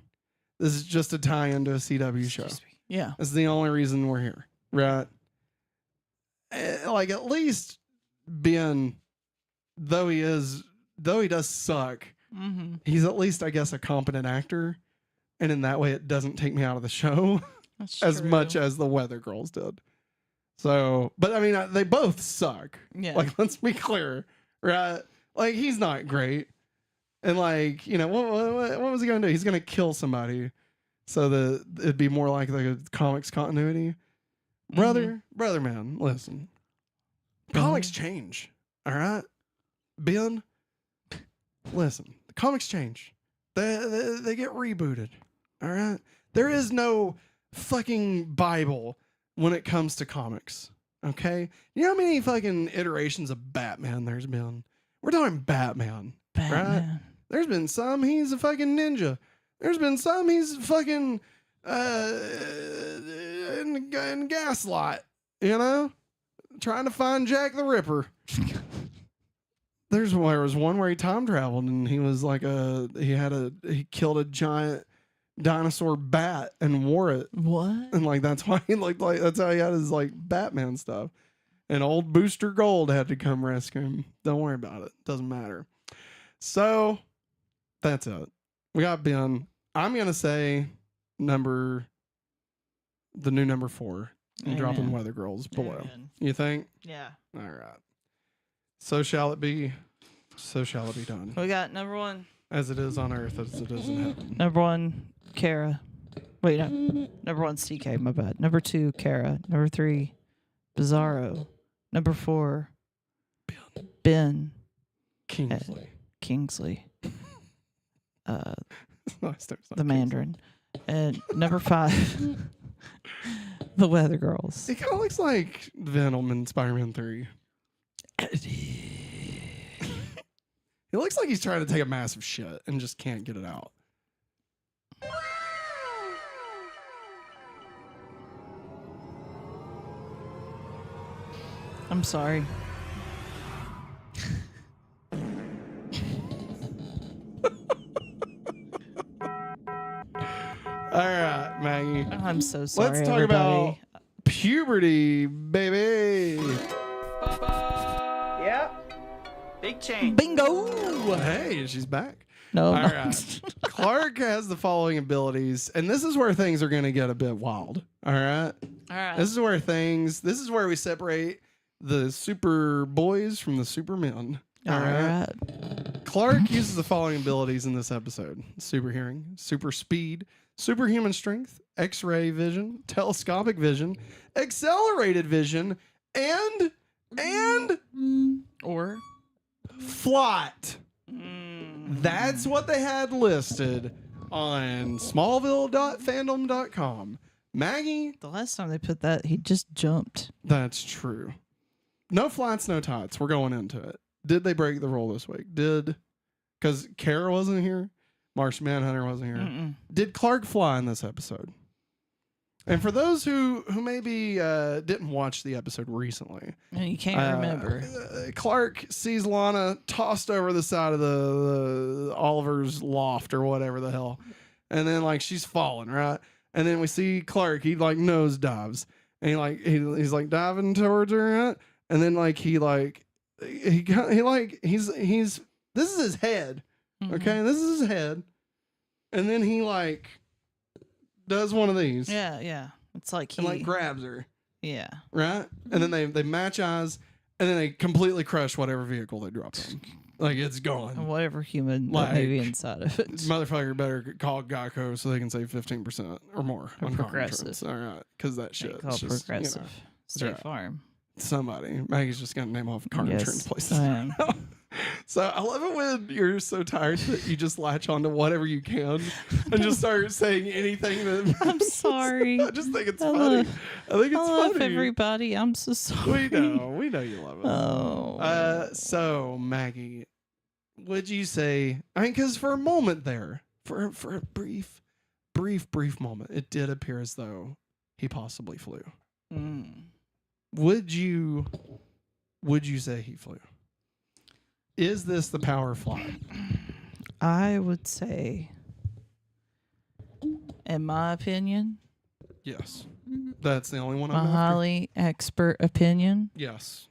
A: This is just a tie-in to a CW show.
B: Yeah.
A: That's the only reason we're here, right? Like at least Ben, though he does suck,
B: Mm-hmm.
A: he's at least I guess a competent actor, and in that way it doesn't take me out of the show
B: That's
A: as
B: true.
A: much as the Weather Girls did. So, but I mean they both suck.
B: Yeah.
A: Like let's be clear, right? Like he's not great, and like you know what was he gonna do? He's gonna kill somebody, so that it'd be more like a comics continuity. Brother, man, listen. Comics change, all right? Ben, listen. The comics change. They get rebooted, all right? There is no fucking Bible when it comes to comics, okay? You know how many fucking iterations of Batman there's been? We're talking Batman, right? There's been some he's a fucking ninja. There's been some he's fucking in Gaslight, you know? Trying to find Jack the Ripper. There was one where he time traveled and he was like he killed a giant dinosaur bat and wore it.
B: What?
A: And like that's why he looked like that's how he got his like Batman stuff. And old Booster Gold had to come rescue him. Don't worry about it. Doesn't matter. So that's it. We got Ben. I'm gonna say the new number 4 and dropping Weather Girls below.
B: Amen.
A: You think?
B: Yeah.
A: All right. So shall it be. So shall it be done.
B: We got number 1.
A: As it is on earth, as it is in heaven.
B: Number 1, Kara. Wait, no. Number 1's TK, my bad. Number 2, Kara. Number 3, Bizarro. Number 4, Ben. Kingsley. The Mandarin. And number 5, the Weather Girls.
A: It kind of looks like Venom in Spider-Man 3. He looks like he's trying to take a massive shit and just can't get it out.
B: I'm sorry.
A: All right, Maggie.
B: I'm so sorry.
A: Let's talk about puberty, baby.
B: Big change. Bingo.
A: Hey, she's back.
B: No.
A: All right. Clark has the following abilities, and this is where things are going to get a bit wild. All right.
B: All right.
A: This is where we separate the super boys from the super men.
B: All right.
A: Clark uses the following abilities in this episode: super hearing, super speed, superhuman strength, X-ray vision, telescopic vision, accelerated vision, and
B: Or
A: flight. That's what they had listed on Smallville.fandom.com. Maggie,
B: the last time they put that, he just jumped.
A: that's true. No flats, no tots. We're going into it. Did they break the rule this week? Because Kara wasn't here. Martian Manhunter wasn't here. Did Clark fly in this episode? And for those who maybe didn't watch the episode recently,
B: And you can't remember.
A: Clark sees Lana tossed over the side of the Oliver's loft or whatever the hell, and then like she's falling, right? And then we see Clark, he like nose dives, and he's like diving towards her, right? And then like he's this is his head, okay? This is his head, and then he like does one of these.
B: Yeah. It's like he
A: and like grabs her.
B: Yeah.
A: Right? And then they match eyes and then they completely crush whatever vehicle they dropped on. Like it's gone.
B: And whatever human
A: Like,
B: may be inside of it.
A: Motherfucker better call Geico so they can save 15% or more
B: Or
A: on car
B: Progressive.
A: insurance. All right. Because that shit.
B: Call
A: It's just,
B: Progressive. State
A: right.
B: Farm.
A: Somebody. Maggie's just going to name off car insurance places.
B: I am.
A: So I love it when you're so tired that you just latch onto whatever you can and just start saying anything that.
B: I'm sorry.
A: I just think it's funny. I think it's
B: I love
A: funny.
B: everybody. I'm so sorry.
A: We know you love it.
B: Oh.
A: So Maggie, would you say? I mean, because for a moment there, for a brief moment, it did appear as though he possibly flew. Would you say he flew? Is this the power of flight?
B: I would say, in my opinion,
A: Yes. That's the only one
B: my
A: I'm after.
B: highly expert opinion,
A: Yes.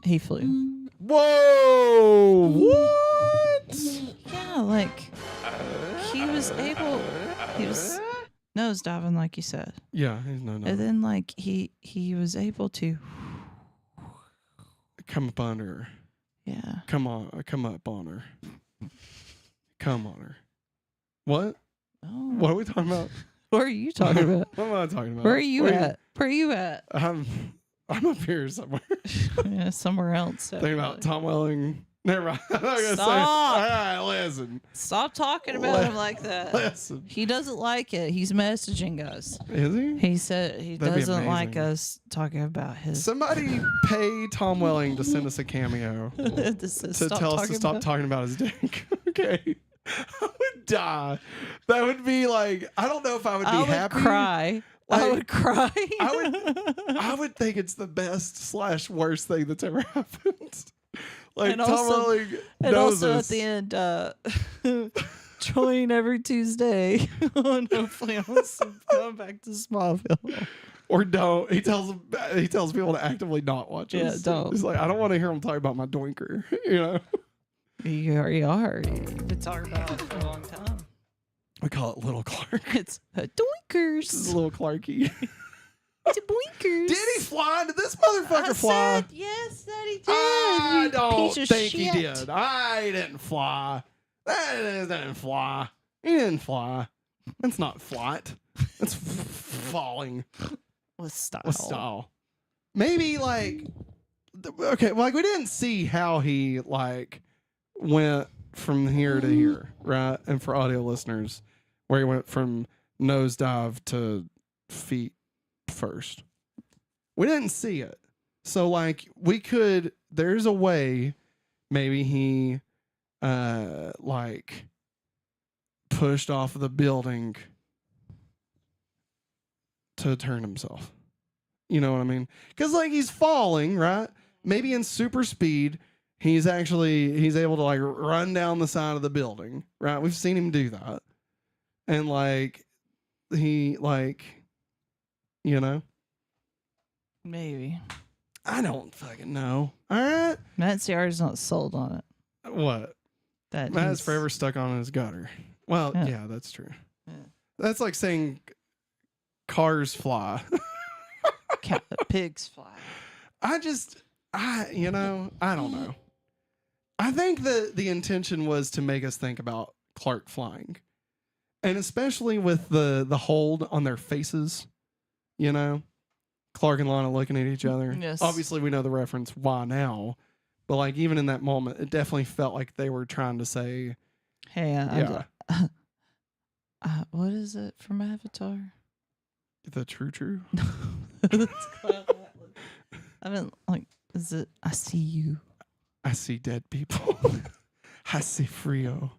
B: he flew.
A: Whoa! What?
B: Yeah, like he was nose diving, like you said,
A: Yeah, he's no.
B: and then like he was able to,
A: Come up on her.
B: yeah,
A: Come up on her. Come on her. What?
B: Oh.
A: What are we talking about?
B: What are you talking about?
A: What am I talking about?
B: Where are you at? Where are you at?
A: I'm up here somewhere.
B: Yeah, somewhere else.
A: Thinking about Tom Welling. Never mind. I'm not gonna say.
B: Stop.
A: All right, listen.
B: Stop talking about him like that.
A: Listen.
B: He doesn't like it. He's messaging us.
A: Is he?
B: He said he
A: That'd be
B: doesn't like
A: amazing.
B: us talking about his.
A: Somebody pay Tom Welling to send us a cameo to tell us to stop talking about his dick. Okay. I would die. That would be like, I don't know if I would be
B: I would
A: happy.
B: cry. I
A: Like,
B: would cry.
A: I would think it's the best / worst thing that's ever happened. Like
B: And
A: Tom
B: also-
A: Welling
B: And
A: knows
B: also
A: us.
B: at the end, join every Tuesday on hopefully I'm going back to Smallville.
A: Or don't. He tells people to actively not watch
B: Yeah,
A: us.
B: don't.
A: He's like, I don't want to hear him talk about my doinker. You know?
B: You already are. You've been talking about it for a long time.
A: We call it Little Clark.
B: It's a doinkers.
A: This is Little Clarky.
B: It's a boinkers.
A: Did he fly? Did this motherfucker
B: I
A: fly?
B: said yes, that he did.
A: I
B: you
A: don't
B: piece of
A: think he
B: shit.
A: did. I didn't fly. That didn't fly. He didn't fly. That's not flight. That's falling
B: With style.
A: with style. Maybe like, okay, like we didn't see how he like went from here to here, right? And for audio listeners, where he went from nosedive to feet first. We didn't see it. So like there's a way maybe he like pushed off of the building to turn himself. You know what I mean? Cuz like he's falling, right? Maybe in super speed he's able to like run down the side of the building, right? We've seen him do that. And like he like, you know,
B: Maybe.
A: I don't fucking know. All right.
B: Matt Ciara's not sold on it.
A: What?
B: That
A: Matt's
B: he's-
A: forever stuck on his gutter. Well,
B: Yeah.
A: yeah, that's true.
B: Yeah.
A: That's like saying cars fly.
B: Pigs fly.
A: I don't know. I think the intention was to make us think about Clark flying. And especially with the hold on their faces, you know? Clark and Lana looking at each other.
B: Yes.
A: Obviously, we know the reference, why now? But like even in that moment, it definitely felt like they were trying to say,
B: Hey,
A: yeah,
B: what is it from Avatar?
A: the true.
B: I mean, like, is it? I see you.
A: I see dead people. I see Frio.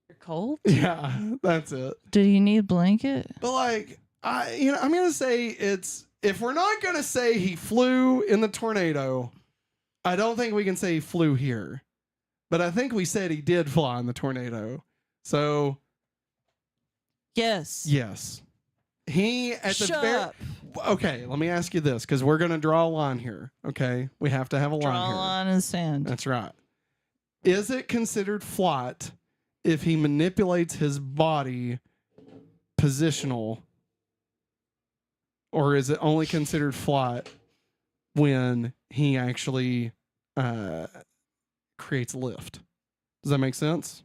B: You're cold.
A: Yeah, that's it.
B: Do you need a blanket?
A: But like, I'm gonna say if we're not gonna say he flew in the tornado, I don't think we can say he flew here. But I think we said he did fly in the tornado. So
B: Yes.
A: yes, he at the
B: Shut
A: very.
B: up.
A: Okay, let me ask you this because we're gonna draw a line here. Okay, we have to have a line
B: Draw a
A: here.
B: line in the sand.
A: That's right. Is it considered flight if he manipulates his body positional? Or is it only considered flight when he actually creates lift? Does that make sense?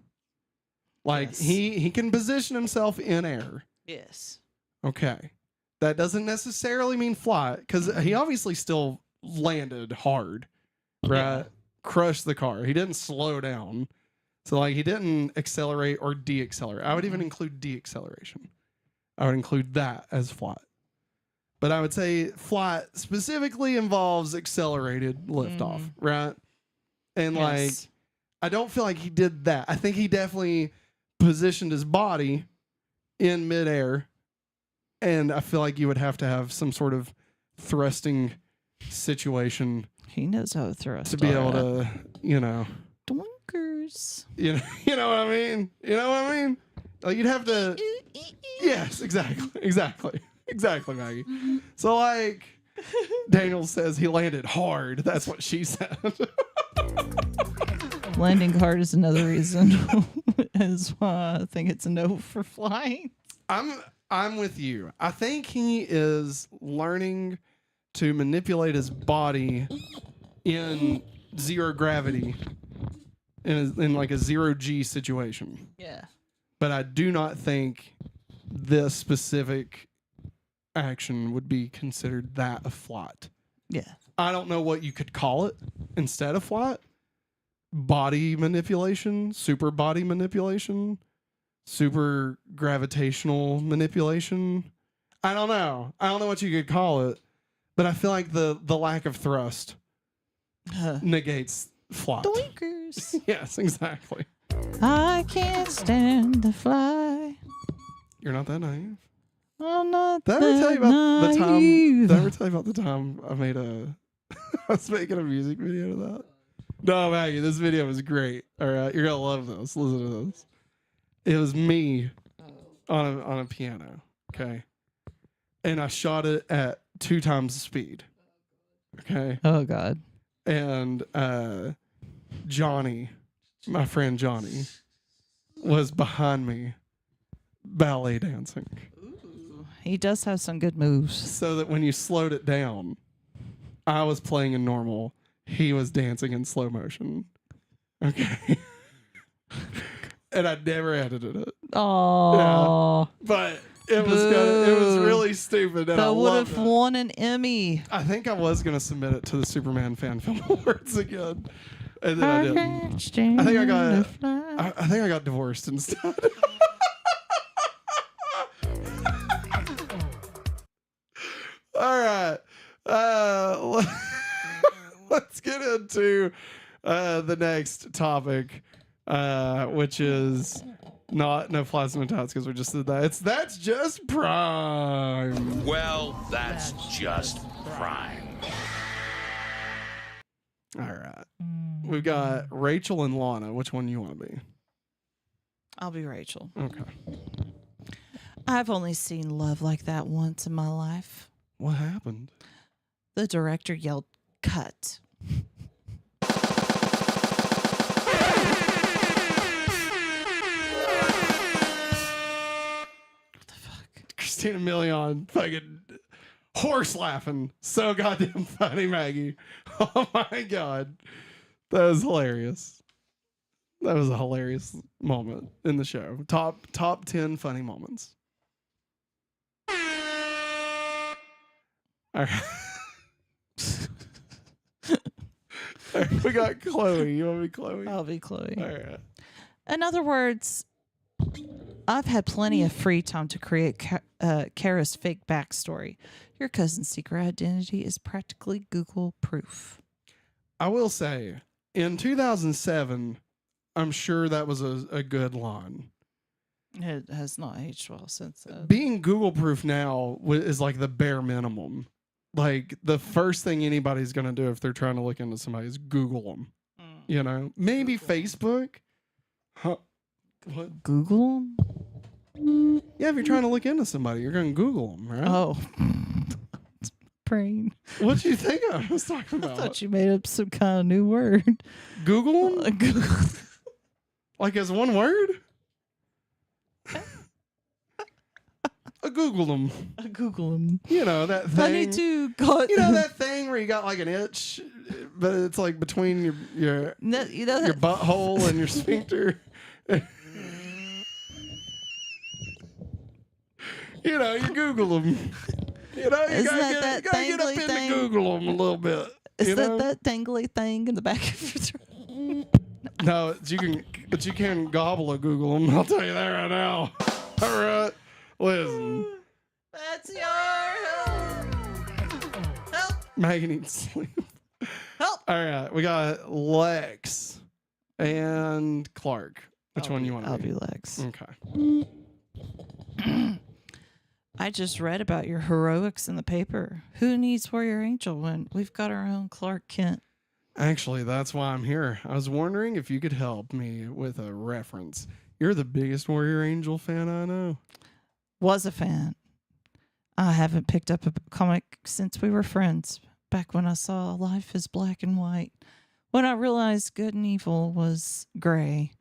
A: Like
B: Yes.
A: he can position himself in air.
B: Yes.
A: Okay. That doesn't necessarily mean flight because he obviously still landed hard, right?
B: Yeah.
A: Crushed the car. He didn't slow down. So like he didn't accelerate or deaccelerate. I would even include deacceleration. I would include that as flight. But I would say flight specifically involves accelerated liftoff, right? And like
B: Yes.
A: I don't feel like he did that. I think he definitely positioned his body in midair. And I feel like you would have to have some sort of thrusting situation
B: He knows how to thrust.
A: to be able
B: all right.
A: to, you know,
B: Doinkers.
A: you know what I mean? You know what I mean? Like you'd have to. Yes, exactly, Maggie. So like, Daniel says he landed hard. That's what she said.
B: Landing hard is another reason. Is why I think it's a no for flying.
A: I'm with you. I think he is learning to manipulate his body in zero gravity, in like a 0G situation.
B: Yeah.
A: but I do not think this specific action would be considered that a flight.
B: Yeah.
A: I don't know what you could call it instead of flight. Body manipulation, super body manipulation, super gravitational manipulation. I don't know. I don't know what you could call it, but I feel like the lack of thrust negates flight.
B: Doinkers.
A: Yes, exactly.
B: I can't stand the fly.
A: You're not that naive.
B: I'm not
A: Did I ever tell you about the time?
B: naive.
A: Did I ever tell you about the time I made I was making a music video to that? No, Maggie, this video was great. All right, you're gonna love this. Listen to this. It was me on a piano. Okay, and I shot it at 2 times the speed. Okay,
B: Oh God.
A: and Johnny, my friend Johnny, was behind me ballet dancing.
B: He does have some good moves.
A: So that when you slowed it down, I was playing in normal. He was dancing in slow motion. Okay. And I never edited it.
B: Oh,
A: But it was good. It was really stupid. And I
B: that would
A: loved
B: have
A: it.
B: won an Emmy.
A: I think I was going to submit it to the Superman Fan Film Awards again. And then I didn't. I think I think I got divorced instead. All right. Let's get into the next topic, which is not no flies no tats because we just did that. That's just prime.
D: Well, that's just prime.
A: All right. We've got Rachel and Lana. Which one you want to be?
B: I'll be Rachel.
A: Okay.
B: I've only seen love like that once in my life.
A: What happened?
B: The director yelled, "Cut."
A: Christina Milian fucking horse laughing. So goddamn funny, Maggie. Oh my God. That was hilarious. That was a hilarious moment in the show. Top 10 funny moments. All right. All right, we got Chloe. You want to be Chloe?
B: I'll be Chloe.
A: All right.
B: In other words, I've had plenty of free time to create Kara's fake backstory. Your cousin's secret identity is practically Google proof.
A: I will say, in 2007, I'm sure that was a good line.
B: It has not aged well since then.
A: Being Google proof now is like the bare minimum. Like the first thing anybody's going to do if they're trying to look into somebody is Google them. You know, maybe Facebook. Huh? What?
B: Google?
A: Yeah, if you're trying to look into somebody, you're going to Google them, right?
B: Oh. Brain.
A: What do you think I was talking
B: I
A: about?
B: thought you made up some kind of new word.
A: Google them?
B: Google.
A: Like as one word? I Googled them.
B: I Google them.
A: You know, that thing.
B: I need to go.
A: You know that thing where you got like an itch, but it's like between your
B: You know
A: your
B: that
A: butthole and your sphincter. You know, you Google them. You know, you
B: Isn't
A: gotta
B: that
A: get up
B: dangly
A: into
B: thing?
A: Google them a little bit.
B: is
A: you know?
B: that dangly thing in the back of your throat?
A: No, but you can gobble a Google them. I'll tell you that right now. All right, listen.
B: That's your help. Help.
A: Maggie needs sleep.
B: Help.
A: All right, we got Lex and Clark. Which one you want to
B: I'll
A: be?
B: be Lex.
A: Okay.
B: I just read about your heroics in the paper. Who needs Warrior Angel when we've got our own Clark Kent?
A: Actually, that's why I'm here. I was wondering if you could help me with a reference. You're the biggest Warrior Angel fan I know.
B: Was a fan. I haven't picked up a comic since we were friends, back when I saw Life is Black and White. When I realized good and evil was gray.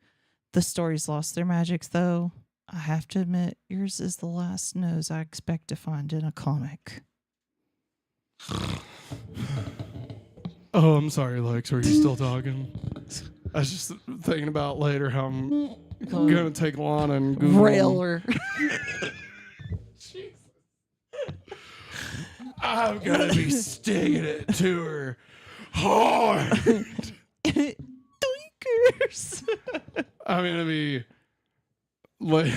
B: The stories lost their magic, though. I have to admit, yours is the last nose I expect to find in a comic.
A: Oh, I'm sorry, Lex. Are you still talking? I was just thinking about later how I'm I'm gonna take Lana and Google.
B: Railer.
A: I'm gonna be stinging it to her hard.
B: Doinkers.
A: I'm gonna be like,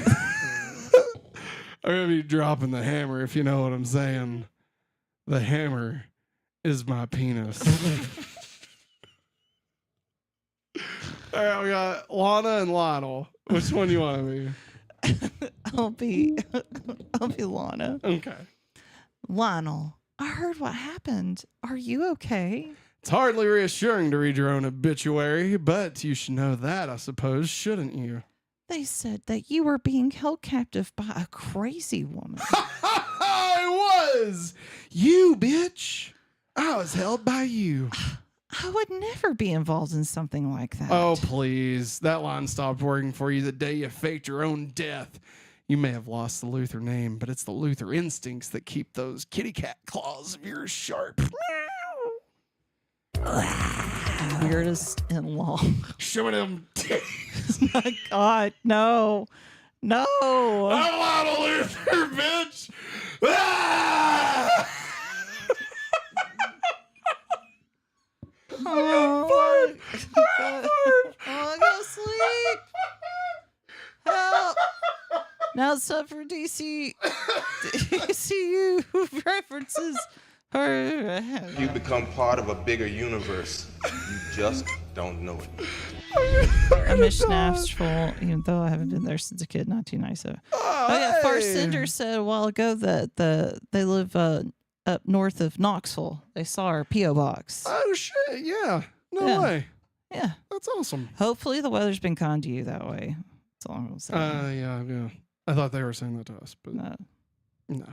A: I'm gonna be dropping the hammer, if you know what I'm saying. The hammer is my penis. All right, we got Lana and Lionel. Which one do you want to be?
B: I'll be Lana.
A: Okay.
B: Lionel, I heard what happened. Are you okay?
A: It's hardly reassuring to read your own obituary, but you should know that, I suppose, shouldn't you?
B: They said that you were being held captive by a crazy woman.
A: I was! You, bitch! I was held by you.
B: I would never be involved in something like that.
A: Oh, please. That line stopped working for you the day you faked your own death. You may have lost the Luther name, but it's the Luther instincts that keep those kitty cat claws of yours sharp.
B: Weirdest in-law.
A: Show me them titties.
B: My God, no. No.
A: I'm out of Luther, bitch! Ah!
B: Oh, I gotta sleep. Help. Now it's time for DCU references.
E: You become part of a bigger universe. You just don't know it.
B: I miss Nashville, even though I haven't been there since a kid, 1997. Oh yeah, Far Cinder said a while ago that they live up north of Knoxville. They saw our P.O. box.
A: Oh, shit, yeah. No
B: Yeah.
A: way.
B: Yeah.
A: That's awesome.
B: Hopefully the weather's been kind to you that way. That's all I'm gonna say.
A: Yeah. I thought they were saying that to us, but
B: No.
A: no.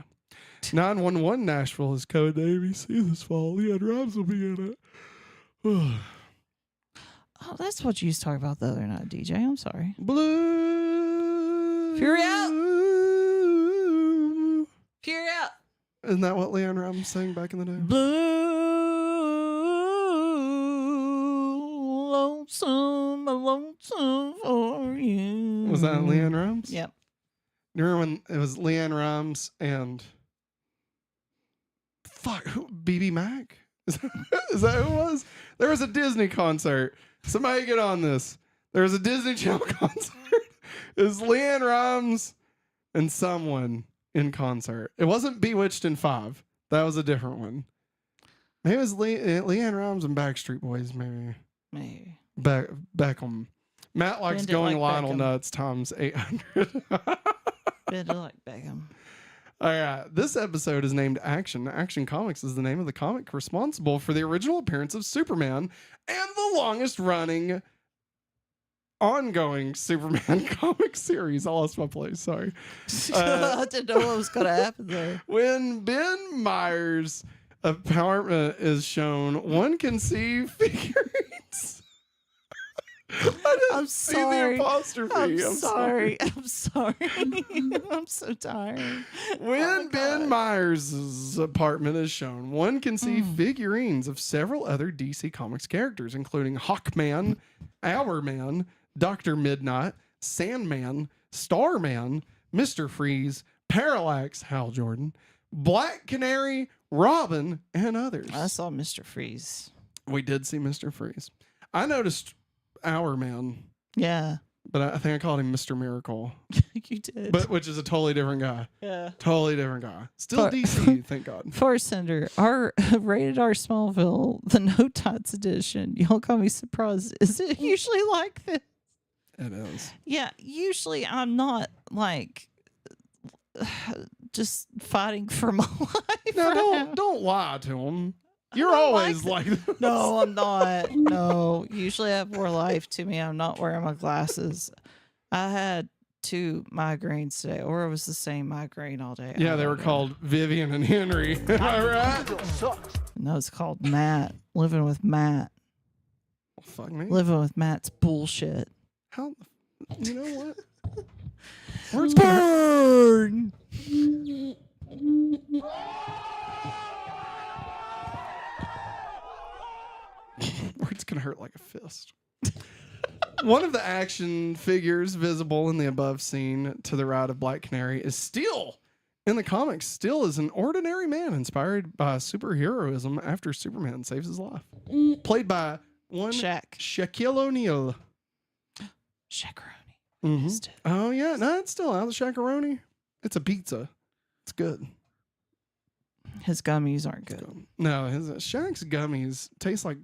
A: 911 Nashville is code to ABC this fall. Leon Rhymes will be in it.
B: Oh, that's what you used to talk about the other night, DJ. I'm sorry.
A: Blue.
B: Fury out. Fury out.
A: Isn't that what Leon Rhymes sang back in the day?
B: Blue, lonesome for you.
A: Was that Leon Rhymes?
B: Yep.
A: You remember when it was Leon Rhymes and BB Mac? Is that who it was? There was a Disney concert. Somebody get on this. There was a Disney Channel concert. It was Leon Rhymes and someone in concert. It wasn't Bewitched in 5. That was a different one. Maybe it was Leanne Rhymes and Backstreet Boys, maybe.
B: Maybe.
A: Beckham. Matt likes
B: Bend it
A: going
B: like
A: Lionel
B: Beckham.
A: nuts times 800.
B: Bend it like Beckham.
A: All right. This episode is named Action. Action Comics is the name of the comic responsible for the original appearance of Superman and the longest running ongoing Superman comic series. I lost my place. Sorry.
B: I didn't know what was going to happen there.
A: When Ben Myers' apartment is shown, one can see figurines. I didn't
B: I'm
A: see
B: sorry.
A: the apostrophe.
B: I'm sorry. I'm sorry. I'm so tired.
A: When Ben Myers' apartment is shown, one can see figurines of several other DC Comics characters, including Hawkman, Hourman, Dr. Midnight, Sandman, Starman, Mr. Freeze, Parallax, Hal Jordan, Black Canary, Robin, and others.
B: I saw Mr. Freeze.
A: We did see Mr. Freeze. I noticed Hourman,
B: Yeah.
A: but I think I called him Mr. Miracle,
B: You did.
A: but which is a totally different guy.
B: yeah.
A: Totally different guy. Still
B: But-
A: DC, thank God.
B: Far Sender, our rated R Smallville, the No Tots edition. Y'all call me surprised. Is it usually like this?
A: It is.
B: Yeah, usually I'm not like just fighting for my life.
A: No,
B: right now.
A: don't lie to him. You're
B: don't
A: always
B: like
A: like this.
B: No, I'm not. No, usually I have more life to me. I'm not wearing my glasses. I had 2 migraines today, or it was the same migraine all day.
A: Yeah,
B: I
A: they
B: don't
A: were
B: know.
A: called Vivian and Henry. Am I right?
B: No, it's called Matt. Living with Matt.
A: Well, fuck me.
B: Living with Matt's bullshit.
A: How? You know what? Words can hurt.
B: Burn.
A: Words can hurt like a fist. One of the action figures visible in the above scene to the right of Black Canary is Steel. In the comics, Steel is an ordinary man inspired by superheroism after Superman saves his life. Played by one Shaquille O'Neal.
B: Shakaroni.
A: Mm-hmm. Oh, yeah. No, it's still out. The Shakaroni. It's a pizza. It's good.
B: His gummies aren't good.
A: No, his Shaq's gummies taste like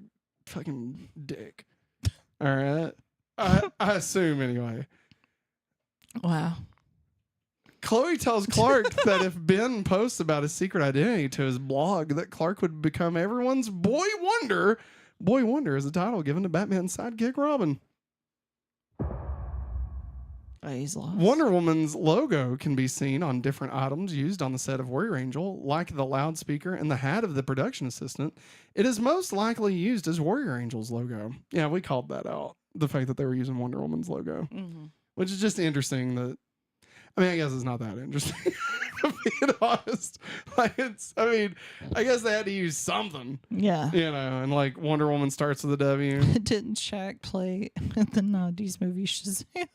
A: fucking dick. All right. I assume anyway.
B: Wow.
A: Chloe tells Clark that if Ben posts about his secret identity to his blog, that Clark would become everyone's boy wonder. Boy Wonder is the title given to Batman's sidekick Robin.
B: He's lost.
A: Wonder Woman's logo can be seen on different items used on the set of Warrior Angel, like the loudspeaker and the hat of the production assistant. It is most likely used as Warrior Angel's logo. Yeah, we called that out. The fact that they were using Wonder Woman's logo, which is just interesting. That I mean, I guess it's not that interesting. Being honest, like I guess they had to use something.
B: Yeah,
A: you know, and like Wonder Woman starts with a W.
B: Didn't Shaq play in the '90s movie Shazam?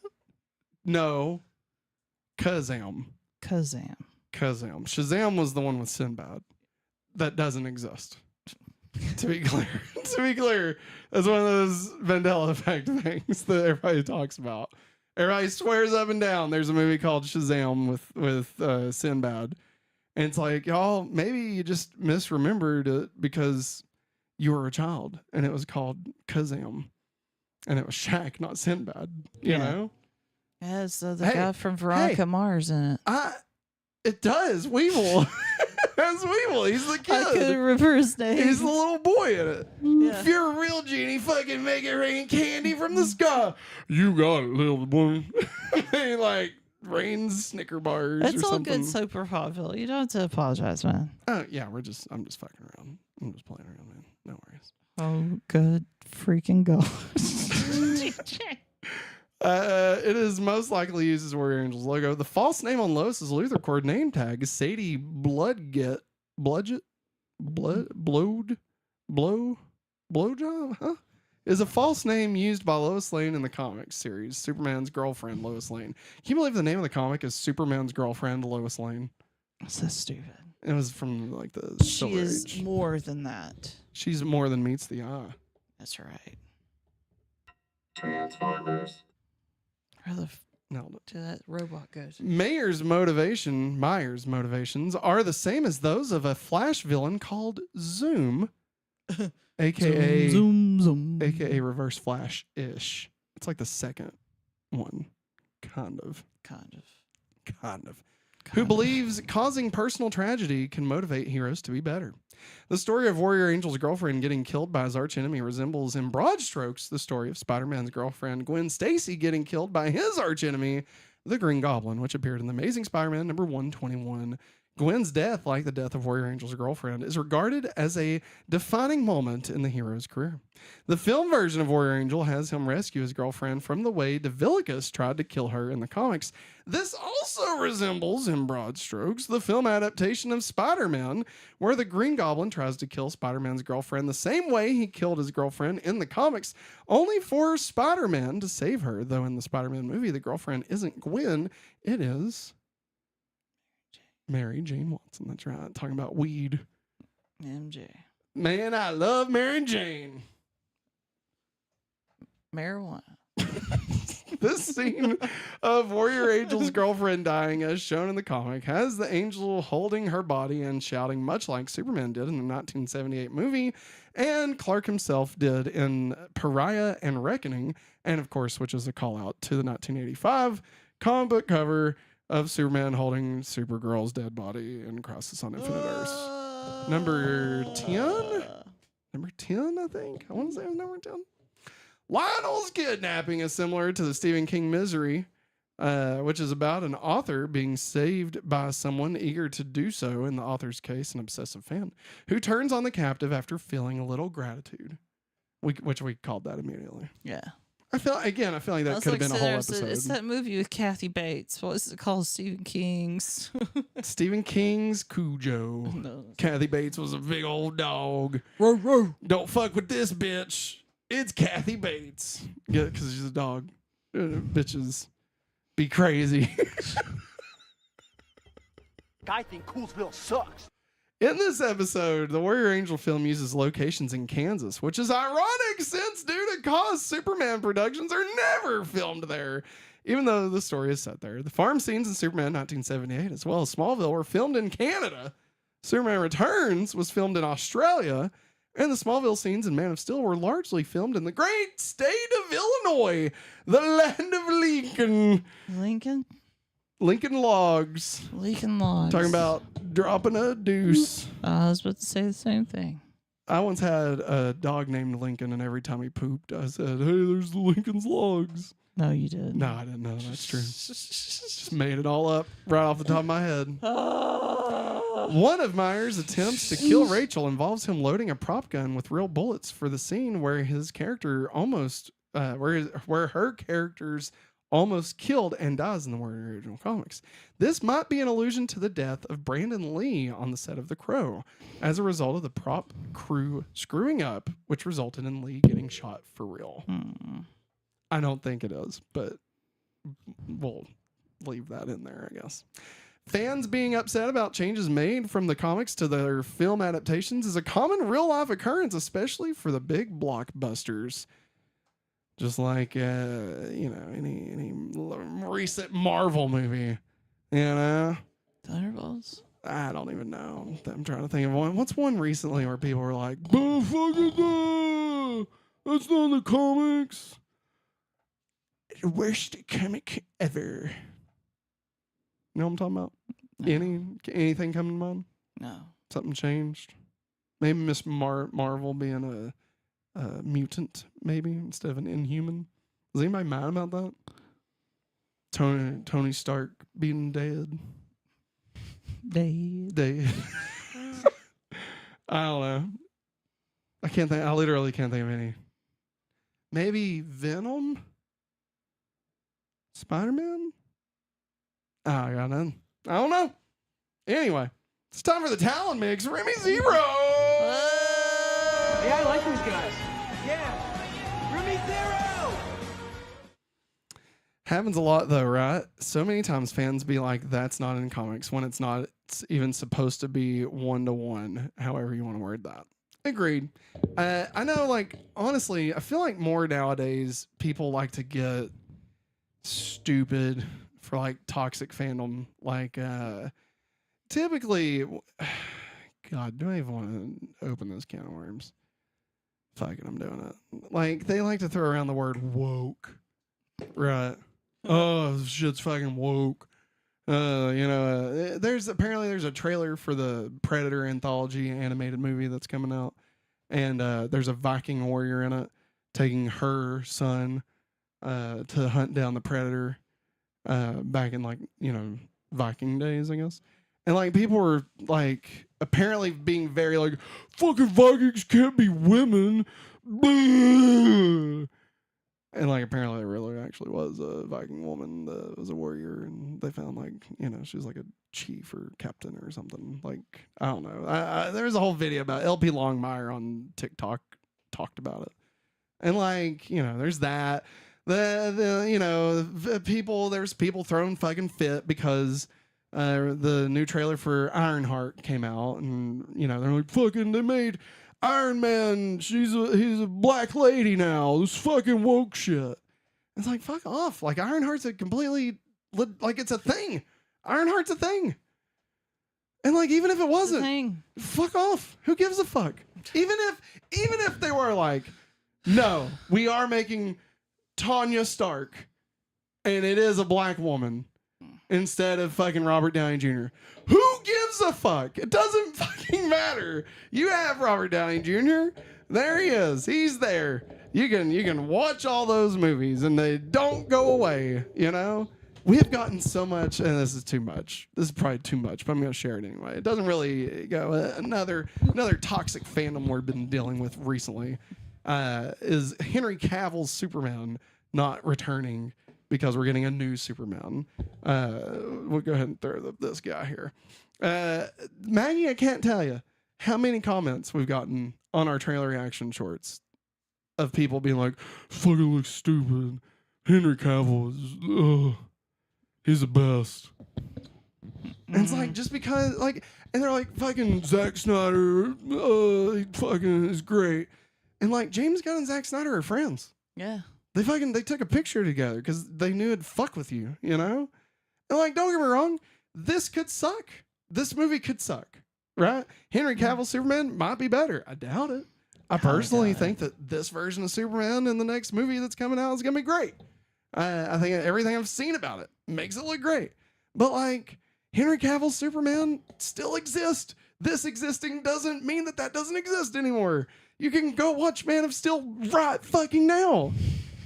A: No, Kazam. Shazam was the one with Sinbad. That doesn't exist. To be clear, that's one of those Mandela effect things that everybody talks about. Everybody swears up and down there's a movie called Shazam with Sinbad. And it's like, y'all, maybe you just misremembered it because you were a child and it was called Kazam. And it was Shaq, not Sinbad. You know?
B: Yeah, so the guy from Veronica Mars in it.
A: It does. Weevil. That's Weevil. He's the kid.
B: I couldn't remember his name.
A: He's the little boy in it.
B: Yeah.
A: If you're a real genie, fucking make it rain candy from the sky. You got it, little boy. He like rains Snicker bars.
B: It's
A: or
B: all
A: something.
B: good, Superhawkville. You don't have to apologize, man.
A: Oh yeah, I'm just fucking around. I'm just playing around, man. No worries.
B: Oh, good freaking God.
A: It is most likely used as Warrior Angel's logo. The false name on Lois's Luther Cord name tag is Sadie Blowjob, huh? Is a false name used by Lois Lane in the comics series, Superman's girlfriend, Lois Lane. Can you believe the name of the comic is Superman's girlfriend, Lois Lane?
B: That's so stupid.
A: It was from like the
B: She
A: Silver
B: is
A: Age.
B: more than that.
A: She's more than meets the eye.
B: That's right.
D: Transformers.
B: Where the
A: Nailed it.
B: did that robot go to?
A: Myers' motivations are the same as those of a Flash villain called Zoom, aka
B: Zoom.
A: aka Reverse Flash-ish. It's like the second one, kind of. Who believes causing personal tragedy can motivate heroes to be better. The story of Warrior Angel's girlfriend getting killed by his archenemy resembles in broad strokes the story of Spider-Man's girlfriend Gwen Stacy getting killed by his archenemy, the Green Goblin, which appeared in The Amazing Spider-Man number 121. Gwen's death, like the death of Warrior Angel's girlfriend, is regarded as a defining moment in the hero's career. The film version of Warrior Angel has him rescue his girlfriend from the way Divilicus tried to kill her in the comics. This also resembles, in broad strokes, the film adaptation of Spider-Man, where the Green Goblin tries to kill Spider-Man's girlfriend the same way he killed his girlfriend in the comics, only for Spider-Man to save her, though in the Spider-Man movie, the girlfriend isn't Gwen, it is Mary Jane Watson. That's right. Talking about weed.
B: MJ.
A: Man, I love Mary Jane.
B: Marijuana.
A: This scene of Warrior Angel's girlfriend dying, as shown in the comic, has the angel holding her body and shouting, much like Superman did in the 1978 movie, and Clark himself did in Pariah and Reckoning, and of course, which is a call out to the 1985 comic book cover of Superman holding Supergirl's dead body in Crisis on Infinite Earths. Number 10? Number 10, I think. I want to say it was number 10. Lionel's kidnapping is similar to the Stephen King Misery, which is about an author being saved by someone eager to do so, in the author's case, an obsessive fan, who turns on the captive after feeling a little gratitude, which we called that immediately.
B: Yeah.
A: I feel like that could have been a whole episode.
B: It's that movie with Kathy Bates. What is it called? Stephen King's.
A: Stephen King's Cujo.
B: No.
A: Kathy Bates was a big old dog.
B: Row.
A: Don't fuck with this bitch. It's Kathy Bates. Yeah, because she's a dog. Bitches be crazy.
F: I think Coolsville sucks.
A: In this episode, the Warrior Angel film uses locations in Kansas, which is ironic since due to cost, Superman productions are never filmed there, even though the story is set there. The farm scenes in Superman 1978, as well as Smallville, were filmed in Canada. Superman Returns was filmed in Australia, and the Smallville scenes in Man of Steel were largely filmed in the great state of Illinois, the land of Lincoln. Lincoln Logs.
B: Lincoln Logs.
A: Talking about dropping a deuce.
B: I was about to say the same thing.
A: I once had a dog named Lincoln, and every time he pooped, I said, "Hey, there's the Lincoln's Logs."
B: No, you did.
A: No, I didn't know. That's true. Just made it all up right off the top of my head. One of Myers' attempts to kill Rachel involves him loading a prop gun with real bullets for the scene where his character almost, where her character's almost killed and dies in the Warrior original comics. This might be an allusion to the death of Brandon Lee on the set of The Crow as a result of the prop crew screwing up, which resulted in Lee getting shot for real. I don't think it is, but we'll leave that in there, I guess. Fans being upset about changes made from the comics to their film adaptations is a common real-life occurrence, especially for the big blockbusters. Just like, any recent Marvel movie,
B: Thunderbolts?
A: I don't even know. I'm trying to think of one. What's one recently where people were like, "Oh, fucking that's not in the comics." The worst comic ever. You know what I'm talking about?
B: No.
A: Anything coming to mind?
B: No.
A: Something changed? Maybe Miss Marvel being a mutant, maybe, instead of an inhuman. Is anybody mad about that? Tony Stark being dead. Dead. I don't know. I literally can't think of any. Maybe Venom? Spider-Man? Oh, I got none. I don't know. Anyway, it's time for the Talon mix. Remy Zero!
F: Yeah, I like those guys. Yeah. Remy Zero!
A: Happens a lot though, right? So many times fans be like, that's not in comics when it's not even supposed to be 1-to-1, however you want to word that. Agreed. I know, like, honestly, I feel like more nowadays people like to get stupid for like toxic fandom. Like, typically, God, do I even want to open this can of worms? Fuck it, I'm doing it. Like, they like to throw around the word woke. Right. Oh, this shit's fucking woke. There's a trailer for the Predator anthology animated movie that's coming out. And there's a Viking warrior in it taking her son to hunt down the Predator back in, like, Viking days, I guess. And, like, people were, like, apparently being very, like, fucking Vikings can't be women. And, like, apparently there really actually was a Viking woman that was a warrior, and they found, like, she was like a chief or captain or something. Like, I don't know. There's a whole video about LP Longmire on TikTok talked about it. And, like, there's that. There's people throwing fucking fit because the new trailer for Ironheart came out, and they're like, fucking, they made Iron Man, he's a black lady now, this fucking woke shit. It's like, fuck off. Like, Ironheart's a completely, like, it's a thing. Ironheart's a thing. And, like, even if it wasn't, fuck off. Who gives a fuck? Even if they were like, no, we are making Tanya Stark and it is a black woman instead of fucking Robert Downey Jr. Who gives a fuck? It doesn't fucking matter. You have Robert Downey Jr. There he is. He's there. You can watch all those movies and they don't go away, We have gotten so much, and this is too much. This is probably too much, but I'm going to share it anyway. It doesn't really go. Another toxic fandom we've been dealing with recently is Henry Cavill's Superman not returning because we're getting a new Superman. We'll go ahead and throw this guy here. Maggie, I can't tell you how many comments we've gotten on our trailer reaction shorts of people being like, fucking looks stupid. Henry Cavill is, he's the best. And it's like, just because, like, and they're like, fucking Zack Snyder, he fucking is great. And like, James Gunn and Zack Snyder are friends.
B: Yeah.
A: They took a picture together because they knew it'd fuck with you, you know? And like, don't get me wrong, this could suck. This movie could suck, right? Henry Cavill Superman might be better. I doubt it. I personally think that this version of Superman in the next movie that's coming out is going to be great. I think everything I've seen about it makes it look great. But like, Henry Cavill's Superman still exists. This existing doesn't mean that that doesn't exist anymore. You can go watch Man of Steel right fucking now.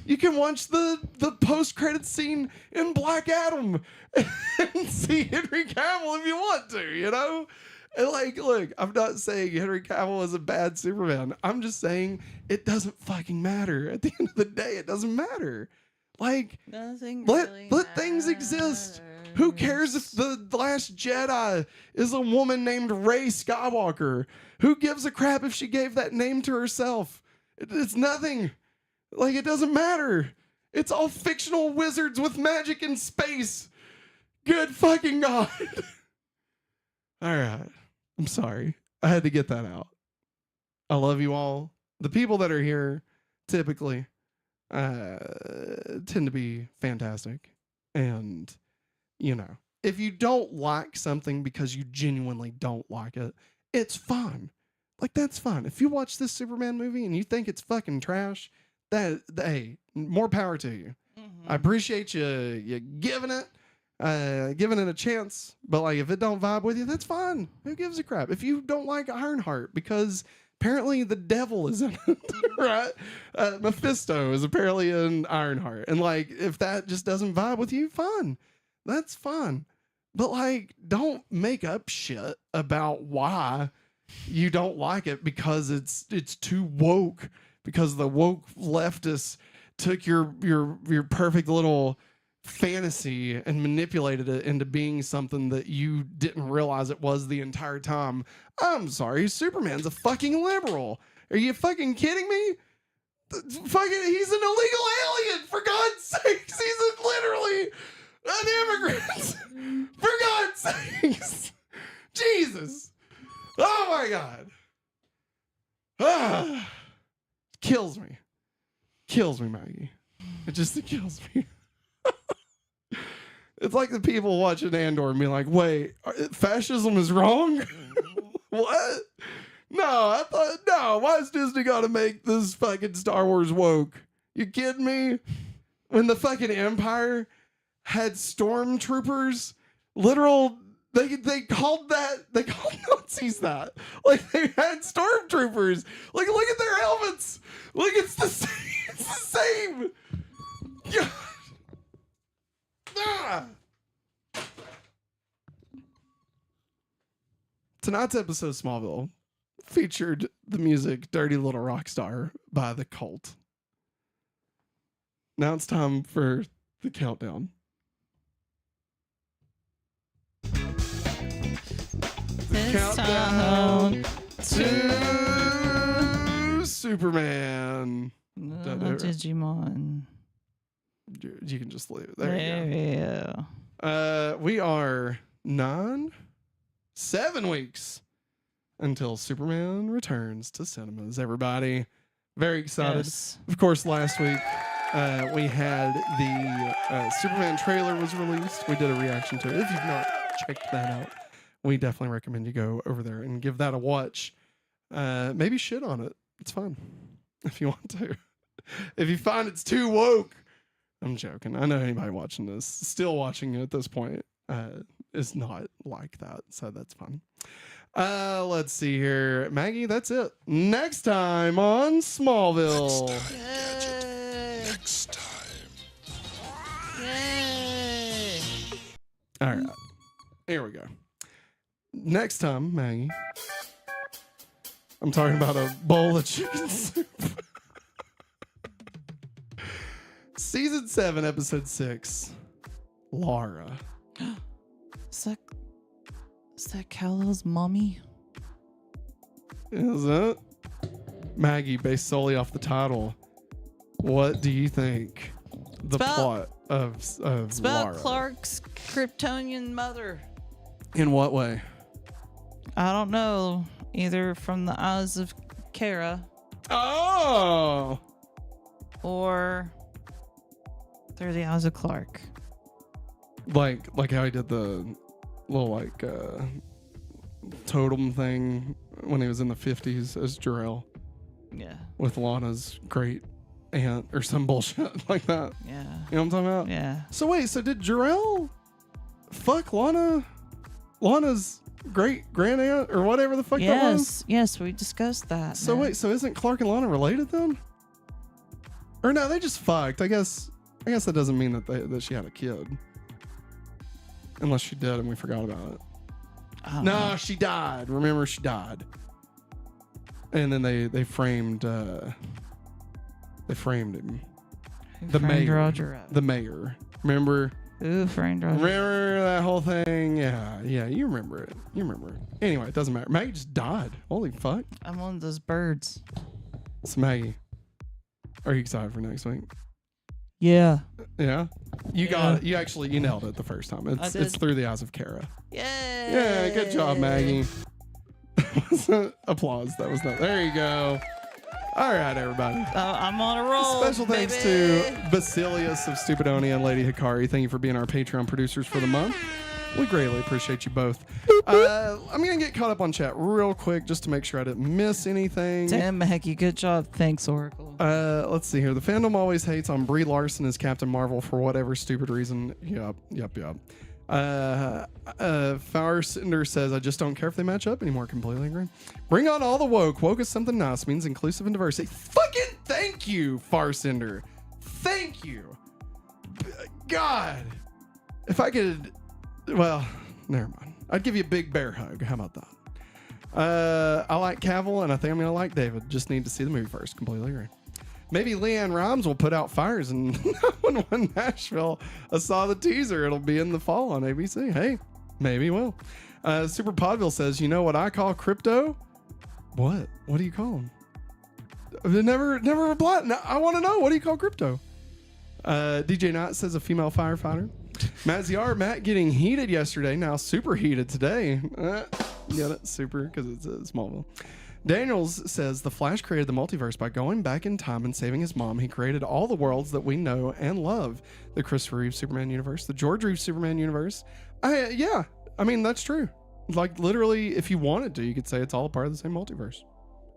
A: You can watch the post-credits scene in Black Adam and see Henry Cavill if you want to, you know? And like, look, I'm not saying Henry Cavill is a bad Superman. I'm just saying it doesn't fucking matter. At the end of the day, it doesn't matter. Like, let things exist. Who cares if the Last Jedi is a woman named Rey Skywalker? Who gives a crap if she gave that name to herself? It's nothing. Like, it doesn't matter. It's all fictional wizards with magic in space. Good fucking God. All right. I'm sorry. I had to get that out. I love you all. The people that are here typically tend to be fantastic. And, you know, if you don't like something because you genuinely don't like it, it's fine. Like, that's fine. If you watch this Superman movie and you think it's fucking trash, hey, more power to you. Mm-hmm. I appreciate you giving it a chance, but like, if it don't vibe with you, that's fine. Who gives a crap? If you don't like Ironheart because apparently the devil is in it, right? Mephisto is apparently in Ironheart, and like, if that just doesn't vibe with you, fine, that's fine. But like, don't make up shit about why you don't like it because it's too woke, because the woke leftists took your perfect little fantasy and manipulated it into being something that you didn't realize it was the entire time. I'm sorry, Superman's a fucking liberal. Are you fucking kidding me? He's an illegal alien, for God's sakes. He's literally an immigrant. For God's sakes. Jesus. Oh my God. Kills me. Kills me, Maggie. It kills me. It's like the people watching Andor and being like, wait, fascism is wrong? What? No, why is Disney got to make this fucking Star Wars woke? You kidding me? When the fucking Empire had stormtroopers, they called Nazis that. Like, they had stormtroopers. Like, look at their helmets. Like, it's the same. It's the same. God. Ah. Tonight's episode of Smallville featured the music Dirty Little Rockstar by The Cult. Now it's time for the countdown.
B: It's countdown
A: to Superman.
B: Digimon.
A: You can just leave it. There you
B: go.
A: We are 7 weeks until Superman returns to cinemas. Everybody, very excited.
B: Yes.
A: Of course, last week we had the Superman trailer was released. We did a reaction to it. If you've not checked that out, we definitely recommend you go over there and give that a watch. Maybe shit on it. It's fun if you want to. If you find it's too woke, I'm joking. I know anybody watching this, still watching it at this point, is not like that. So that's fun. Let's see here. Maggie, that's it. Next time on Smallville.
C: Next time.
B: Yay.
A: All right. Here we go. Next time, Maggie, I'm talking about a bowl of chicken soup. Season 7, episode 6. Lara.
B: Is that Kal-El's mommy?
A: Is it? Maggie, based solely off the title, what do you think the
B: about-
A: plot of
B: It's about
A: Lara?
B: Clark's Kryptonian mother.
A: In what way?
B: I don't know. Either from the eyes of Kara
A: Oh,
B: or through the eyes of Clark.
A: like how he did the little like totem thing when he was in the 50s as Jor-El
B: Yeah.
A: with Lana's great aunt or some bullshit like that.
B: Yeah.
A: You know what I'm talking about?
B: Yeah.
A: So wait, so did Jor-El fuck Lana's great grand aunt or whatever the fuck that was?
B: Yes, we discussed that.
A: So wait, so isn't Clark and Lana related then? Or no, they just fucked. I guess that doesn't mean that she had a kid. Unless she did and we forgot about it. No, she died. Remember, she died. And then they framed him. The mayor.
B: Roger up.
A: The mayor. Remember?
B: Ooh, framed Roger.
A: Remember that whole thing? Yeah, you remember it. Anyway, it doesn't matter. Maggie just died. Holy fuck.
B: I'm one of those birds.
A: It's Maggie. Are you excited for next week?
B: Yeah.
A: Yeah? You got it. You nailed it the first time. It's
B: did.
A: through the eyes of Kara.
B: Yay.
A: Yeah, good job, Maggie. Applause. That was not. There you go. All right, everybody.
B: I'm on a roll.
A: Special thanks
B: baby.
A: to Basilius of Stupidonia and Lady Hikari. Thank you for being our Patreon producers for the month. We greatly appreciate you both. I'm going to get caught up on chat real quick just to make sure I didn't miss anything.
B: Damn, Maggie, good job. Thanks, Oracle.
A: Let's see here. The fandom always hates on Brie Larson as Captain Marvel for whatever stupid reason. Yep. Farcinder says, I just don't care if they match up anymore. Completely agree. Bring on all the woke. Woke is something nice. Means inclusive and diversity. Fucking thank you, Farcinder. Thank you. God. If I could... Well, never mind. I'd give you a big bear hug. How about that? I like Cavill, and I think I'm going to like David. Just need to see the movie first. Completely agree. Maybe Leanne Rhymes will put out fires in 911 Nashville. I saw the teaser. It'll be in the fall on ABC. Hey, maybe will. Super Podville says, you know what I call crypto? What? What do you call him? Never replied. No, I want to know. What do you call crypto? DJ Knott says a female firefighter. Matt ZR, Matt getting heated yesterday, now super heated today. Get it? Super, because it's Smallville. Daniels says the Flash created the multiverse by going back in time and saving his mom. He created all the worlds that we know and love. The Christopher Reeve Superman universe, the George Reeves Superman universe. Yeah, I mean, that's true. Like, literally, if you wanted to, you could say it's all a part of the same multiverse.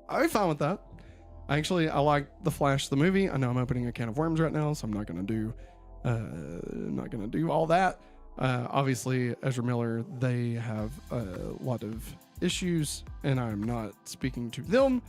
A: I'd be fine with that. I like the Flash, the movie. I know I'm opening a can of worms right now, so I'm not going to do all that. Obviously, Ezra Miller, they have a lot of issues, and I'm not speaking to them.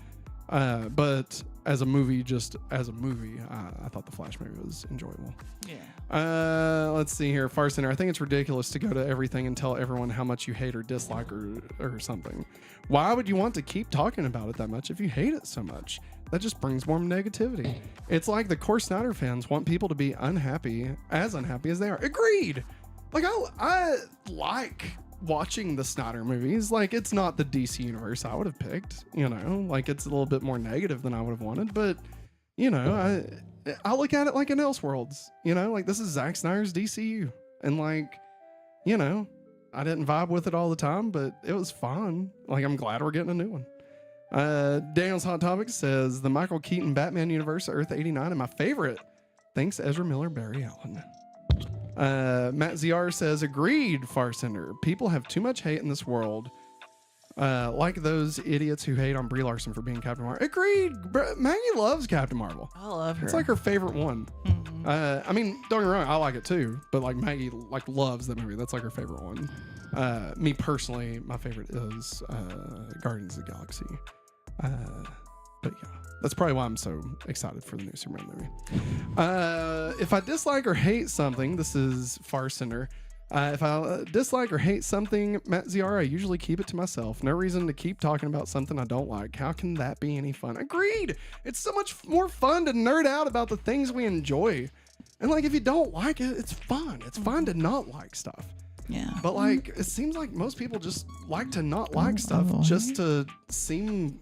A: But as a movie, I thought the Flash movie was enjoyable.
B: Yeah.
A: Let's see here. Far Center. I think it's ridiculous to go to everything and tell everyone how much you hate or dislike or something. Why would you want to keep talking about it that much if you hate it so much? That just brings more negativity. It's like the core Snyder fans want people to be unhappy as they are. Agreed. Like, I like watching the Snyder movies. Like, it's not the DC universe I would have picked, you know, like it's a little bit more negative than I would have wanted, but you know, I look at it like an Elseworlds, you know, like this is Zack Snyder's DCU, and like, you know, I didn't vibe with it all the time, but it was fun. Like, I'm glad we're getting a new one. Daniel's Hot Topic says the Michael Keaton Batman universe, Earth 89, and my favorite. Thanks, Ezra Miller, Barry Allen. Matt ZR says, agreed, Farcinder. People have too much hate in this world. Like those idiots who hate on Brie Larson for being Captain Marvel. Agreed. Maggie loves Captain Marvel.
B: I love her.
A: It's like her favorite one.
B: Mm-hmm.
A: I mean, don't get me wrong, I like it too, but like Maggie loves that movie. That's like her favorite one. Me personally, my favorite is Guardians of the Galaxy. But yeah, that's probably why I'm so excited for the new Superman movie. If I dislike or hate something, this is Farcinder. If I dislike or hate something, Matt ZR, I usually keep it to myself. No reason to keep talking about something I don't like. How can that be any fun? Agreed. It's so much more fun to nerd out about the things we enjoy. And like, if you don't like it, it's fun. It's fun to not like stuff.
B: Yeah.
A: But like, it seems like most people just like to not like stuff just to seem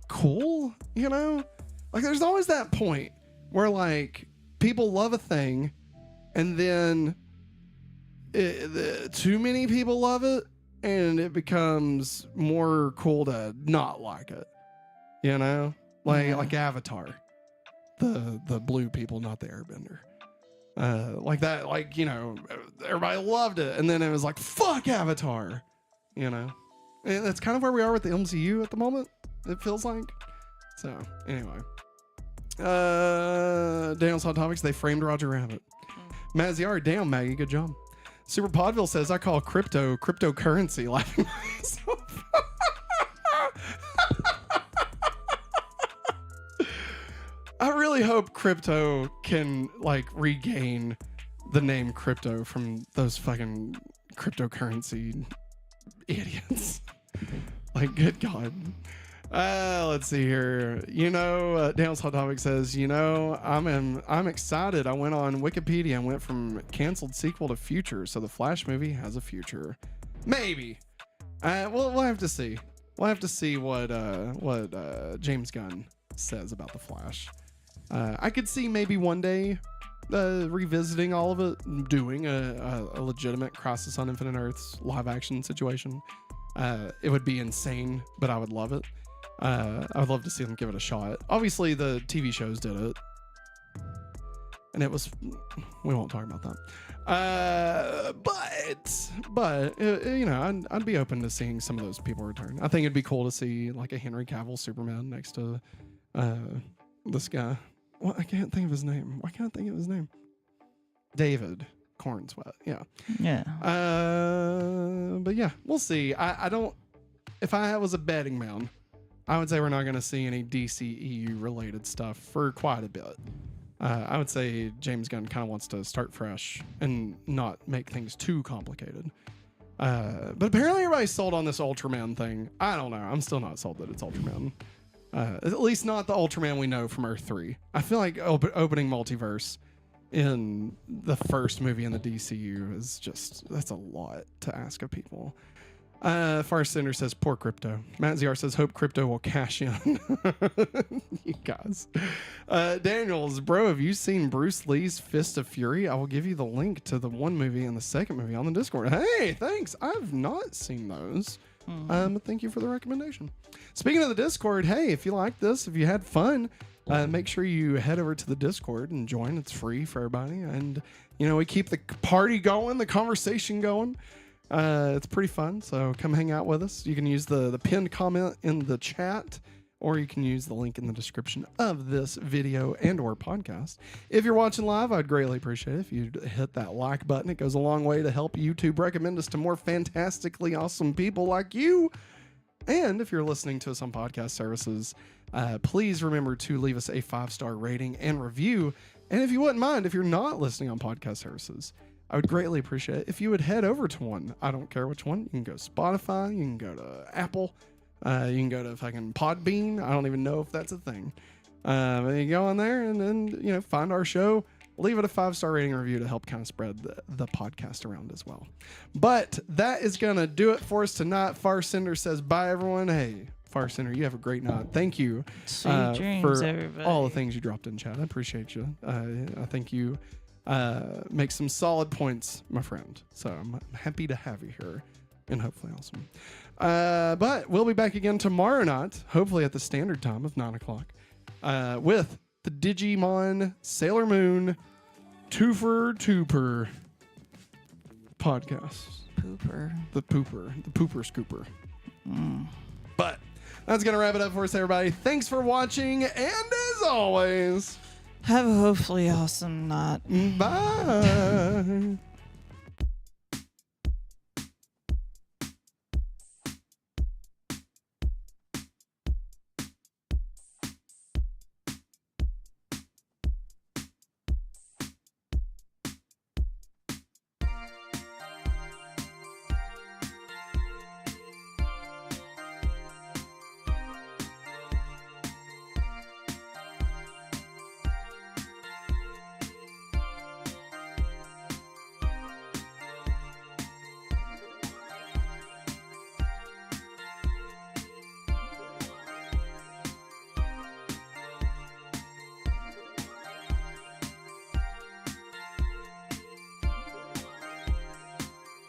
A: cool, you know? Like, there's always that point where like people love a thing and then too many people love it and it becomes more cool to not like it, you know, like Avatar, the blue people, not the airbender, like that, like, you know, everybody loved it and then it was like, fuck Avatar, you know, and that's kind of where we are with the MCU at the moment, it feels like. So anyway, Daniel's Hot Topics, they framed Roger Rabbit. Matt ZR, damn Maggie, good job. Super Podville says, I call cryptocurrency, laughing myself. I really hope crypto can like regain the name crypto from those fucking cryptocurrency idiots. Like, good God. Let's see here. You know, Daniel's Hot Topic says, you know, I'm excited. I went on Wikipedia and went from canceled sequel to future. So the Flash movie has a future. Maybe. We'll have to see. We'll have to see what James Gunn says about the Flash. I could see maybe one day revisiting all of it, doing a legitimate Crisis on Infinite Earths live action situation. It would be insane, but I would love it. I would love to see them give it a shot. Obviously, the TV shows did it, and it was. We won't talk about that. But you know, I'd be open to seeing some of those people return. I think it'd be cool to see like a Henry Cavill Superman next to this guy. Well, I can't think of his name. Why can't I think of his name? David Cornsweat. Yeah.
B: Yeah.
A: But yeah, we'll see. I don't. If I was a betting man, I would say we're not going to see any DCEU related stuff for quite a bit. I would say James Gunn kind of wants to start fresh and not make things too complicated. But apparently everybody's sold on this Ultraman thing. I don't know. I'm still not sold that it's Ultraman. At least not the Ultraman we know from Earth 3. I feel like opening multiverse in the first movie in the DCU is just, that's a lot to ask of people. Far Cinder says, poor crypto. Matt ZR says, hope crypto will cash in. You guys. Daniels, bro, have you seen Bruce Lee's Fist of Fury? I will give you the link to the one movie and the second movie on the Discord. Hey, thanks. I've not seen those. Thank you for the recommendation. Speaking of the Discord, hey, if you like this, if you had fun, make sure you head over to the Discord and join. It's free for everybody. And, you know, we keep the party going, the conversation going. It's pretty fun, so come hang out with us. You can use the pinned comment in the chat, or you can use the link in the description of this video and or podcast. If you're watching live, I'd greatly appreciate it if you'd hit that like button. It goes a long way to help YouTube recommend us to more fantastically awesome people like you. And if you're listening to us on podcast services, please remember to leave us a 5-star rating and review. And if you wouldn't mind, if you're not listening on podcast services, I would greatly appreciate it if you would head over to one. I don't care which one. You can go Spotify. You can go to Apple. You can go to fucking Podbean. I don't even know if that's a thing. But you go on there and then, you know, find our show. Leave it a 5-star rating review to help kind of spread the podcast around as well. But that is going to do it for us tonight. Far Cinder says bye, everyone. Hey, Far Cinder, you have a great night. Thank you
B: Sweet dreams,
A: for
B: everybody.
A: all the things you dropped in chat. I appreciate you. I think you make some solid points, my friend. So I'm happy to have you here and hopefully awesome. But we'll be back again tomorrow night, hopefully at the standard time of 9 o'clock, with the Digimon Sailor Moon Twofer podcast. The pooper scooper. But that's going to wrap it up for us, everybody. Thanks for watching. And as always,
B: have a hopefully awesome night.
A: bye.